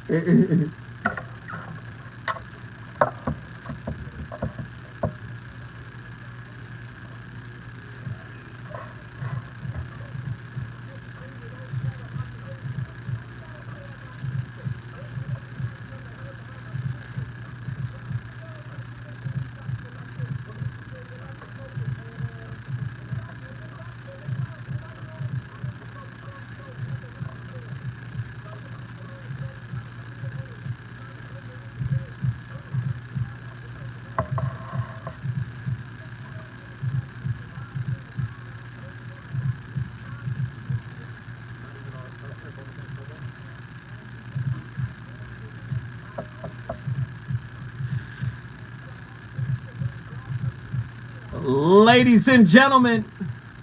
B: Ladies and gentlemen,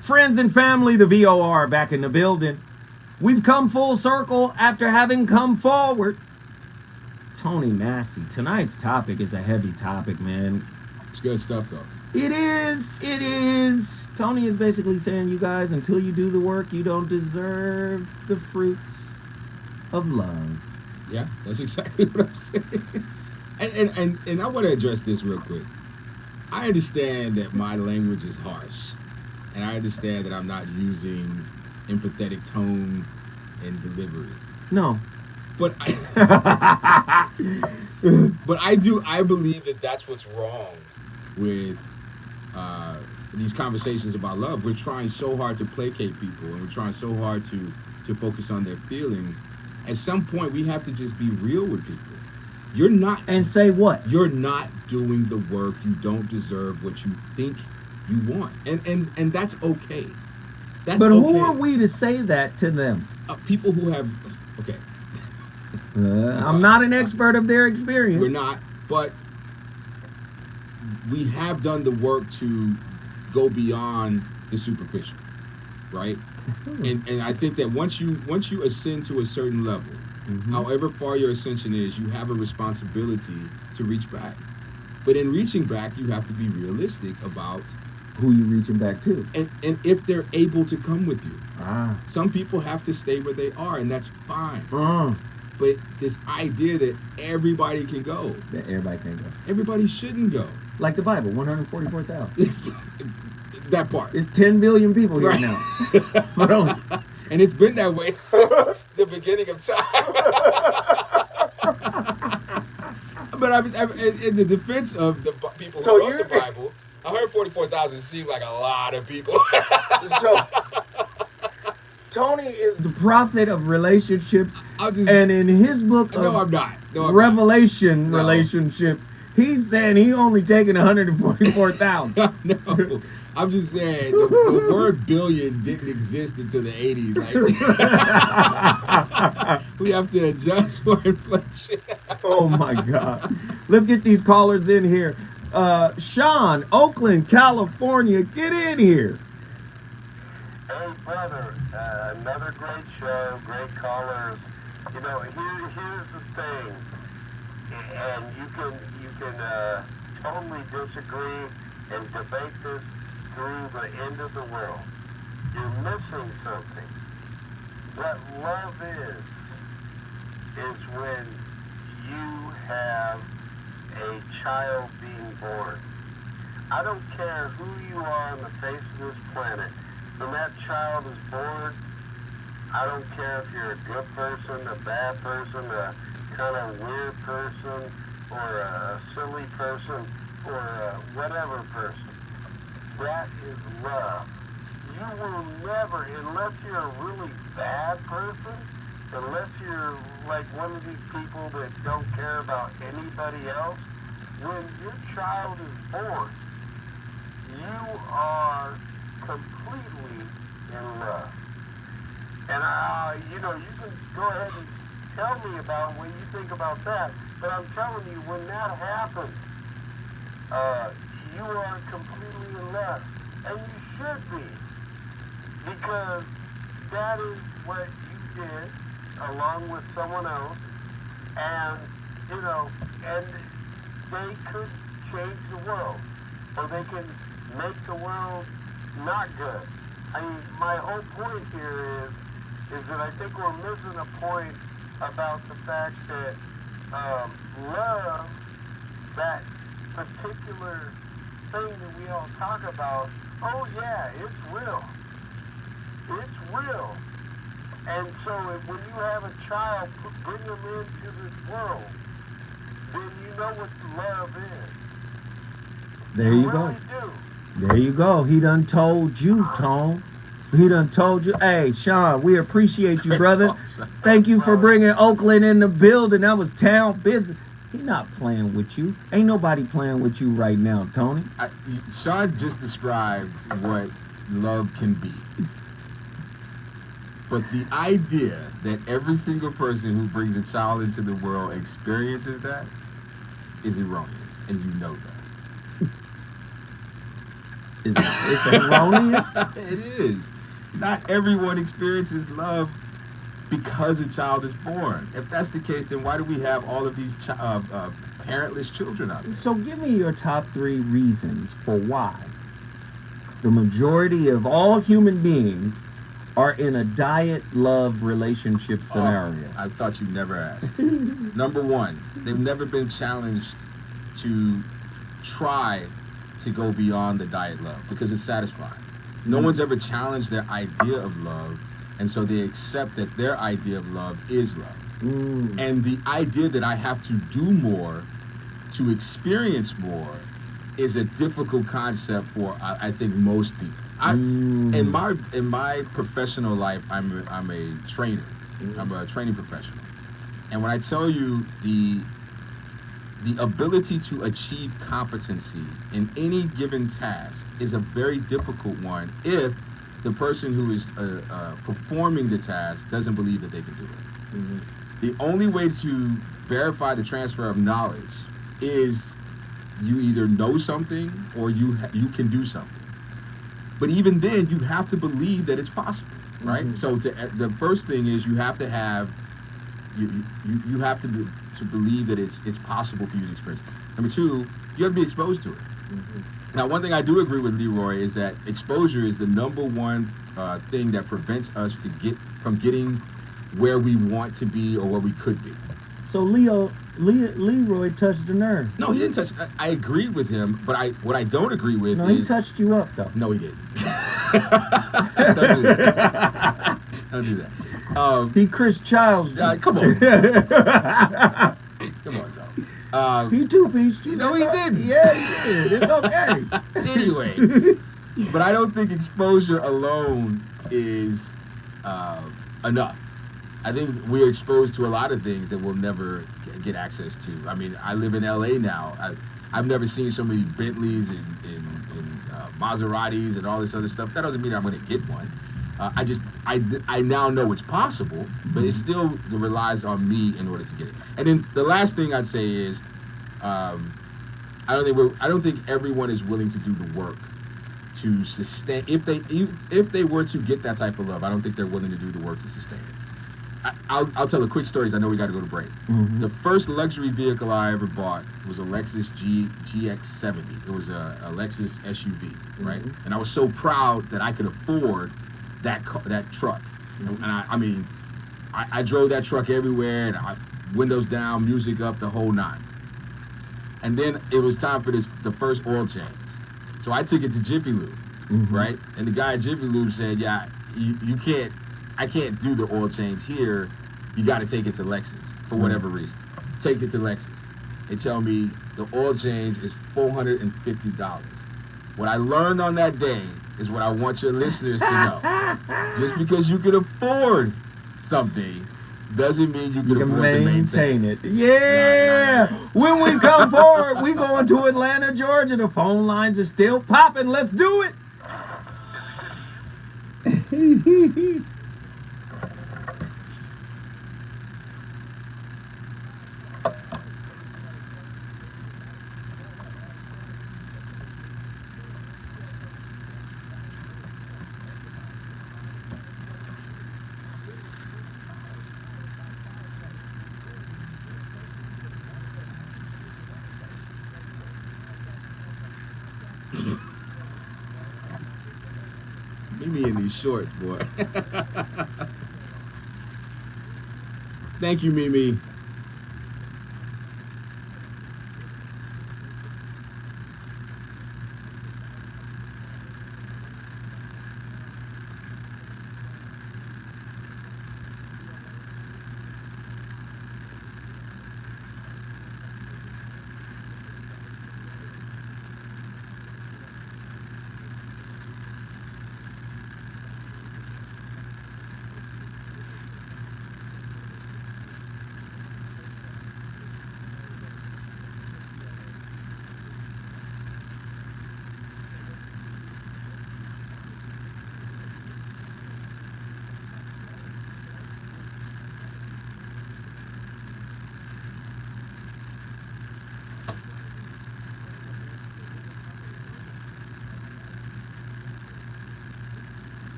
B: friends and family, the VOR back in the building. We've come full circle after having come forward. Tony Massey, tonight's topic is a heavy topic, man.
E: It's good stuff, though.
B: It is. Tony is basically saying, you guys, until you do the work, you don't deserve the fruits of love.
E: Yeah, that's exactly what I'm saying. And I want to address this real quick. I understand that my language is harsh, and I understand that I'm not using empathetic tone and delivery.
B: No.
E: But I believe that that's what's wrong with these conversations about love. We're trying so hard to placate people, and we're trying so hard to focus on their feelings. At some point, we have to just be real with people. You're not...
B: And say what?
E: You're not doing the work. You don't deserve what you think you want. And that's okay.
B: But who are we to say that to them?
E: People who have... Okay.
B: I'm not an expert of their experience.
E: We're not, but we have done the work to go beyond the superficial, right? And I think that once you ascend to a certain level, however far your ascension is, you have a responsibility to reach back. But in reaching back, you have to be realistic about
B: who you reaching back to,
E: and if they're able to come with you. Some people have to stay where they are, and that's fine. But this idea that everybody can go.
B: That everybody can go.
E: Everybody shouldn't go.
B: Like the Bible, 144,000.
E: That part.
B: It's 10 billion people here now.
E: And it's been that way since the beginning of time. But I'm in the defense of the people who wrote the Bible, 144,000 seemed like a lot of people.
A: So Tony is
B: the prophet of relationships, and in his book of Revelation relationships, he's saying he only taking 144,000.
E: No, I'm just saying the word billion didn't exist until the 80s. Like, we have to adjust for inflation.
B: Oh my God. Let's get these callers in here. Sean, Oakland, California, get in here.
J: Hey, brother, another great show, great callers. You know, here's the thing, and you can totally disagree and debate this through the end of the world. You're missing something. What love is when you have a child being born. I don't care who you are on the face of this planet. When that child is born, I don't care if you're a good person, a bad person, a kind of weird person, or a silly person, or a whatever person. That is love. You will never, unless you're a really bad person, unless you're like one of these people that don't care about anybody else, when your child is born, you are completely in love. And you can go ahead and tell me about what you think about that, but I'm telling you, when that happens, you are completely in love. And you should be, because that is what you did along with someone else, and and they could change the world, or they can make the world not good. I mean, my whole point here is that I think we're missing a point about the fact that love, that particular thing that we all talk about, oh yeah, it's real. It's real. And so when you have a child, bring them into this world, then you know what love is.
B: There you go. There you go. He done told you, Tone. He done told you. Hey, Sean, we appreciate you, brother. Thank you for bringing Oakland in the building. That was town business. He not playing with you. Ain't nobody playing with you right now, Tony.
E: Sean just described what love can be. But the idea that every single person who brings a child into the world experiences that is erroneous, and you know that.
B: is erroneous.
E: It is. Not everyone experiences love because a child is born. If that's the case, then why do we have all of these parentless children out there?
B: So give me your top 3 reasons for why the majority of all human beings are in a diet love relationship scenario.
E: I thought you'd never ask. Number 1, they've never been challenged to try to go beyond the diet love because it's satisfying. No one's ever challenged their idea of love, and so they accept that their idea of love is love. And the idea that I have to do more to experience more is a difficult concept for I think most people. In my professional life, I'm a trainer. I'm a training professional, and when I tell you the ability to achieve competency in any given task is a very difficult one if the person who is performing the task doesn't believe that they can do it. The only way to verify the transfer of knowledge is you either know something or you can do something. But even then, you have to believe that it's possible, right? So the first thing is you have to have you have to believe that it's possible for you to experience. Number 2, you have to be exposed to it. Now, one thing I do agree with Leroy is that exposure is the number 1 thing that prevents us from getting where we want to be or where we could be.
B: So Leroy touched the nerve.
E: No, he didn't touch. I agreed with him, but what I don't agree with
B: No,
E: is
B: he touched you up though.
E: No, he didn't. Don't do that. Don't do that.
B: He Chris Childs.
E: Come on. Come on, Zoe.
B: He two-pieced you.
E: No, he didn't.
B: Yeah, he did. It's okay.
E: Anyway, but I don't think exposure alone is enough. I think we're exposed to a lot of things that we'll never get access to. I mean, I live in LA now. I've never seen so many Bentleys and Maseratis and all this other stuff. That doesn't mean I'm going to get one. I now know it's possible, but it still relies on me in order to get it. And then the last thing I'd say is, I don't think everyone is willing to do the work to sustain. If they were to get that type of love, I don't think they're willing to do the work to sustain it. I'll tell a quick story because I know we got to go to break. The first luxury vehicle I ever bought was a Lexus GX70. It was a Lexus SUV, right? And I was so proud that I could afford that truck. And I drove that truck everywhere, and windows down, music up, the whole 9. And then it was time for the first oil change. So I took it to Jiffy Lube, right? And the guy at Jiffy Lube said, "Yeah, you can't. I can't do the oil change here. You got to take it to Lexus for whatever reason. Take it to Lexus." They tell me the oil change is $450. What I learned on that day is what I want your listeners to know. Just because you can afford something doesn't mean you can afford to maintain it.
B: Yeah. When we come forward, we going to Atlanta, Georgia. The phone lines are still popping. Let's do it.
E: Mimi in these shorts, boy. Thank you, Mimi.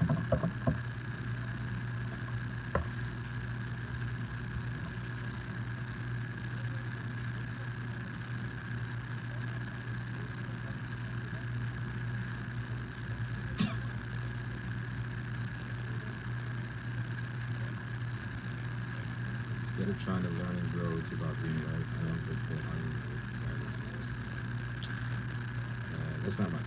E: Instead of trying to learn and grow, it's about being right. I don't think that's not my job.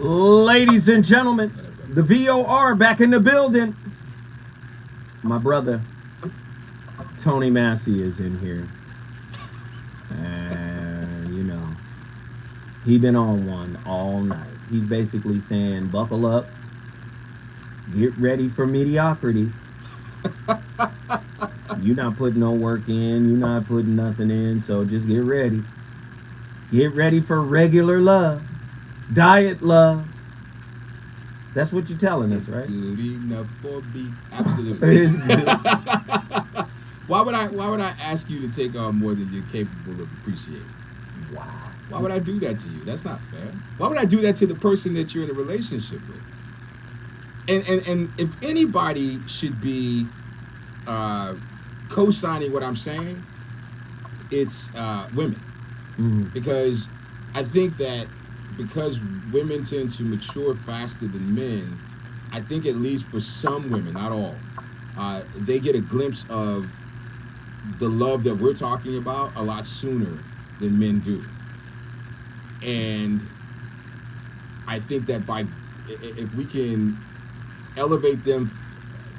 B: Ladies and gentlemen, the VOR back in the building. My brother, Tony Massey, is in here. And, you know, he been on one all night. He's basically saying, buckle up, get ready for mediocrity. You're not putting no work in, you're not putting nothing in, so just get ready. Get ready for regular love. Diet love. That's what you're telling us, right?
E: Good enough for me. Absolutely.
B: It's good.
E: Why would I ask you to take on more than you're capable of appreciating?
B: Wow.
E: Why would I do that to you? That's not fair. Why would I do that to the person that you're in a relationship with? And if anybody should be co-signing what I'm saying, it's women.
B: Mm-hmm.
E: Because I think that because women tend to mature faster than men, I think at least for some women, not all, they get a glimpse of the love that we're talking about a lot sooner than men do. And I think that if we can elevate them,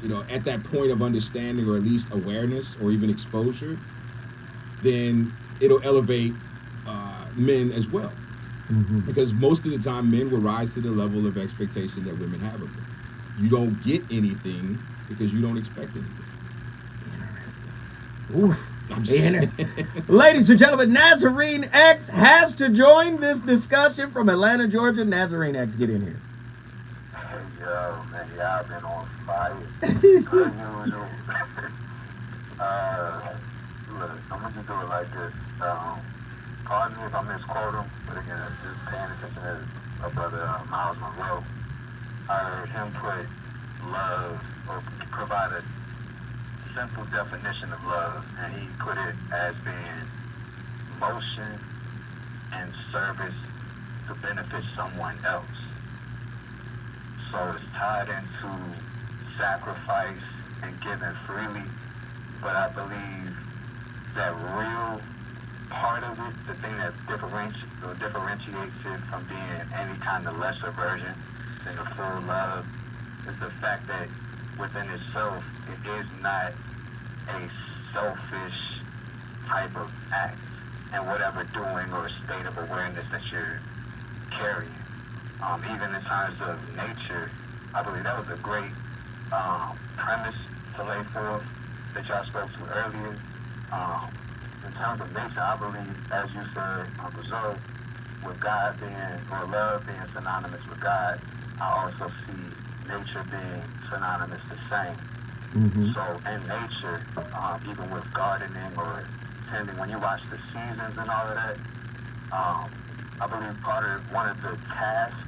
E: you know, at that point of understanding or at least awareness or even exposure, then it'll elevate men as well.
B: Mm-hmm.
E: Because most of the time men will rise to the level of expectation that women have of them. You don't get anything because you don't expect anything.
B: Interesting. Oof. Ladies and gentlemen, Nazarene X has to join this discussion from Atlanta, Georgia. Nazarene X, get in here.
J: Hey, yo, man, y'all been on fire. Per usual. Look, I'm going to do it like this. Pardon me if I misquote him, but again, just paying attention to my brother Miles Monroe. I heard him put love, or provide a simple definition of love, and he put it as being motion and service to benefit someone else. So it's tied into sacrifice and giving freely, but I believe that real part of it, the thing that differentiates it from being any kind of lesser version than the full love, is the fact that within itself, it is not a selfish type of act and whatever doing or state of awareness that you're carrying. Even in times of nature, I believe that was a great premise to lay forth, that y'all spoke to earlier. In terms of nature, I believe, as you said, Brazil, with God being, or love being synonymous with God, I also see nature being synonymous the same.
B: Mm-hmm.
J: So in nature, even with gardening or tending, when you watch the seasons and all of that, I believe one of the tasks,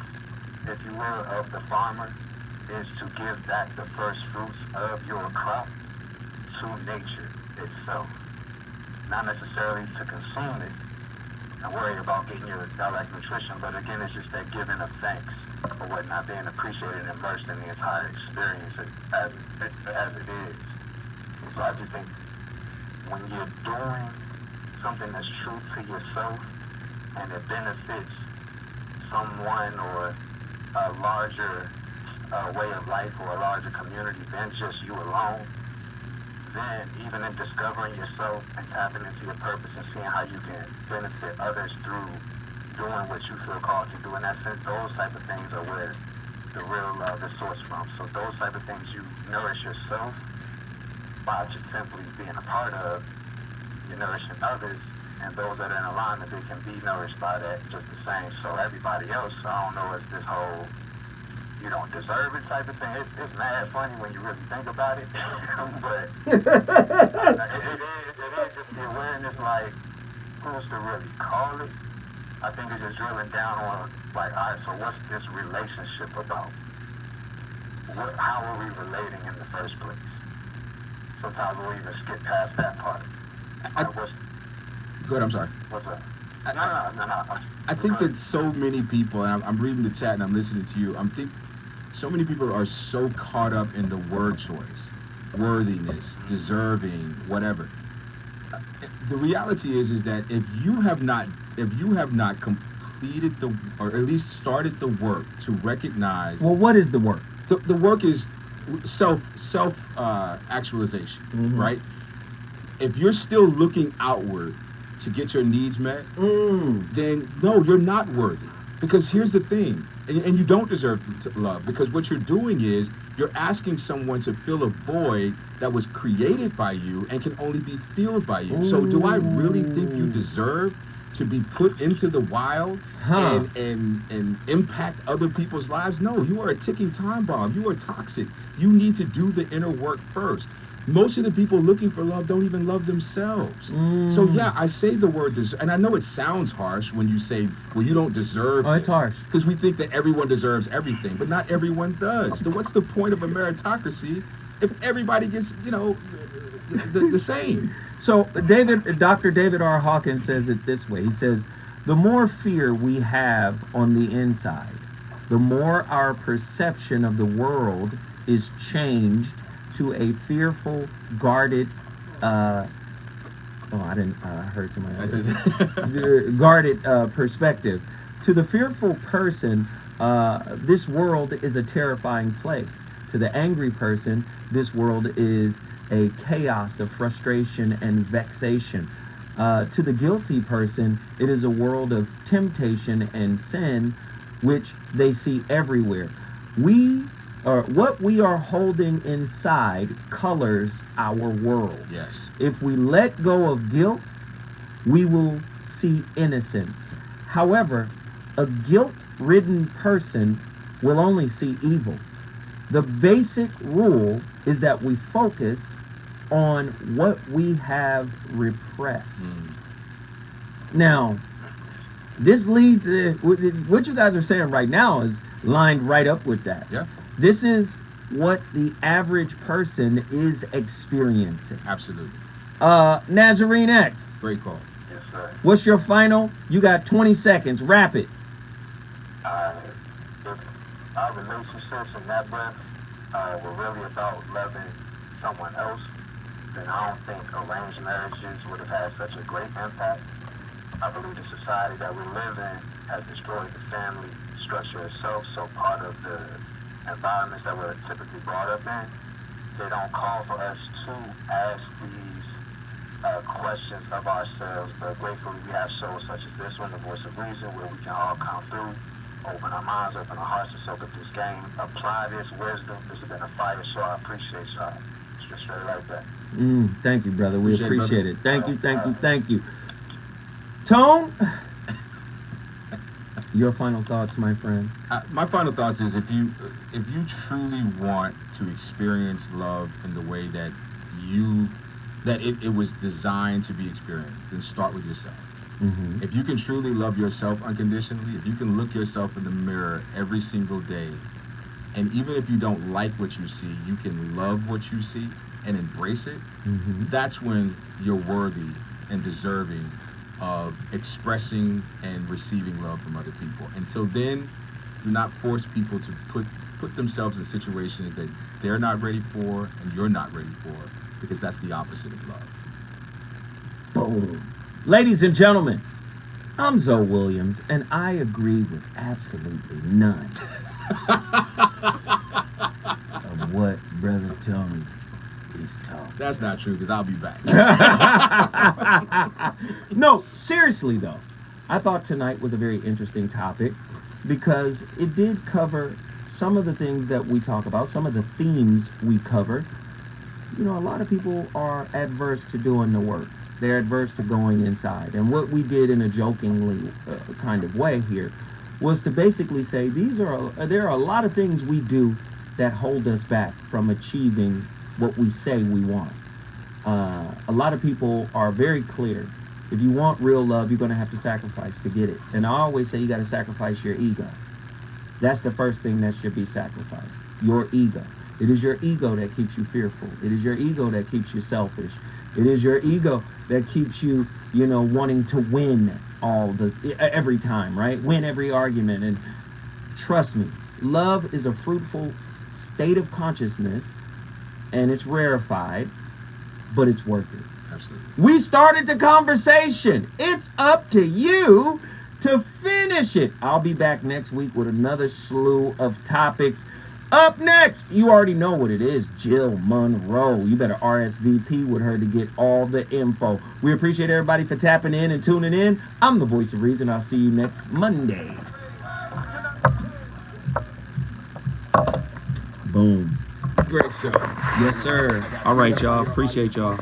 J: if you will, of the farmer is to give back the first fruits of your crop to nature itself. Not necessarily to consume it and worry about getting your direct nutrition, but again, it's just that giving of thanks for what not being appreciated and immersed in the entire experience as it is. So I just think when you're doing something that's true to yourself and it benefits someone or a larger way of life or a larger community than just you alone, then even in discovering yourself and tapping into your purpose and seeing how you can benefit others through doing what you feel called to do in that sense, those type of things are where the real love is sourced from. So those type of things you nourish yourself by just simply being a part of, you're nourishing others, and those that are in alignment, they can be nourished by that just the same. So everybody else, I don't know, it's this whole you don't deserve it type of thing. It's mad funny when you really think about it. But it is just the awareness, like, who's to really call it? I think it's just drilling down on, like, all right, so what's this relationship about? How are we relating in the first place? Sometimes we'll even skip past that part.
E: Go ahead, I'm sorry.
J: What's up? No.
E: I think that so many people, and I'm reading the chat and I'm listening to you, so many people are so caught up in the word choice, worthiness, deserving, whatever. The reality is that if you have not completed or at least started the work to recognize.
B: Well, what is the work?
E: The work is self actualization,
B: mm-hmm.
E: right? If you're still looking outward to get your needs met, then no, you're not worthy. Because here's the thing, and you don't deserve love, because what you're doing is you're asking someone to fill a void that was created by you and can only be filled by you. So do I really think you deserve to be put into the wild and impact other people's lives? No, you are a ticking time bomb. You are toxic. You need to do the inner work first. Most of the people looking for love don't even love themselves. So yeah, I say the word deserve, and I know it sounds harsh when you say, well, you don't deserve
B: it's harsh.
E: Because we think that everyone deserves everything, but not everyone does. So what's the point of a meritocracy if everybody gets, the same?
B: So Dr. David R. Hawkins says it this way. He says, the more fear we have on the inside, the more our perception of the world is changed to a fearful, guarded, guarded perspective. To the fearful person, this world is a terrifying place. To the angry person, this world is a chaos of frustration and vexation. To the guilty person, it is a world of temptation and sin, which they see everywhere. What we are holding inside colors our world.
E: Yes.
B: If we let go of guilt, we will see innocence. However, a guilt-ridden person will only see evil. The basic rule is that we focus on what we have repressed. Now, this leads what you guys are saying right now is lined right up with that.
E: Yeah.
B: This is what the average person is experiencing.
E: Absolutely.
B: Nazarene X.
E: Great call.
J: Yes, sir.
B: What's your final? You got 20 seconds. Wrap it.
J: If our relationships and that breath were really about loving someone else, then I don't think arranged marriages would have had such a great impact. I believe the society that we live in has destroyed the family structure itself, so part of the environments that we're typically brought up in, they don't call for us to ask these questions of ourselves, but gratefully we have shows such as this one, The Voice of Reason, where we can all come through open our minds, open our hearts to soak up this game, apply this wisdom. This has been a fire show. I appreciate y'all. Straight like that.
B: Thank you, brother. We appreciate it. Thank you. Tone, your final thoughts, my friend.
E: My final thoughts is if you truly want to experience love in the way that it was designed to be experienced, then start with yourself. If you can truly love yourself unconditionally, if you can look yourself in the mirror every single day, and even if you don't like what you see, you can love what you see and embrace it, that's when you're worthy and deserving of expressing and receiving love from other people. Until then, do not force people to put themselves in situations that they're not ready for and you're not ready for, because that's the opposite of love.
B: Boom. Ladies and gentlemen, I'm Zoe Williams, and I agree with absolutely none of what Brother Tony is talking.
E: That's not true, because I'll be back.
B: No, seriously though, I thought tonight was a very interesting topic because it did cover some of the things that we talk about, some of the themes we cover. You know, a lot of people are adverse to doing the work. They're adverse to going inside. And what we did in a jokingly kind of way here was to basically say there are a lot of things we do that hold us back from achieving what we say we want. A lot of people are very clear. If you want real love, you're going to have to sacrifice to get it. And I always say you got to sacrifice your ego. That's the first thing that should be sacrificed. Your ego. It is your ego that keeps you fearful. It is your ego that keeps you selfish. It is your ego that keeps you, wanting to win every time, right? Win every argument. And trust me, love is a fruitful state of consciousness, and it's rarefied, but it's worth it.
E: Absolutely.
B: We started the conversation. It's up to you to finish it. I'll be back next week with another slew of topics. Up next, you already know what it is, Jill Monroe. You better RSVP with her to get all the info. We appreciate everybody for tapping in and tuning in. I'm the voice of reason. I'll see you next Monday. Boom.
E: Great show.
B: Yes, sir. All right, y'all. Appreciate y'all.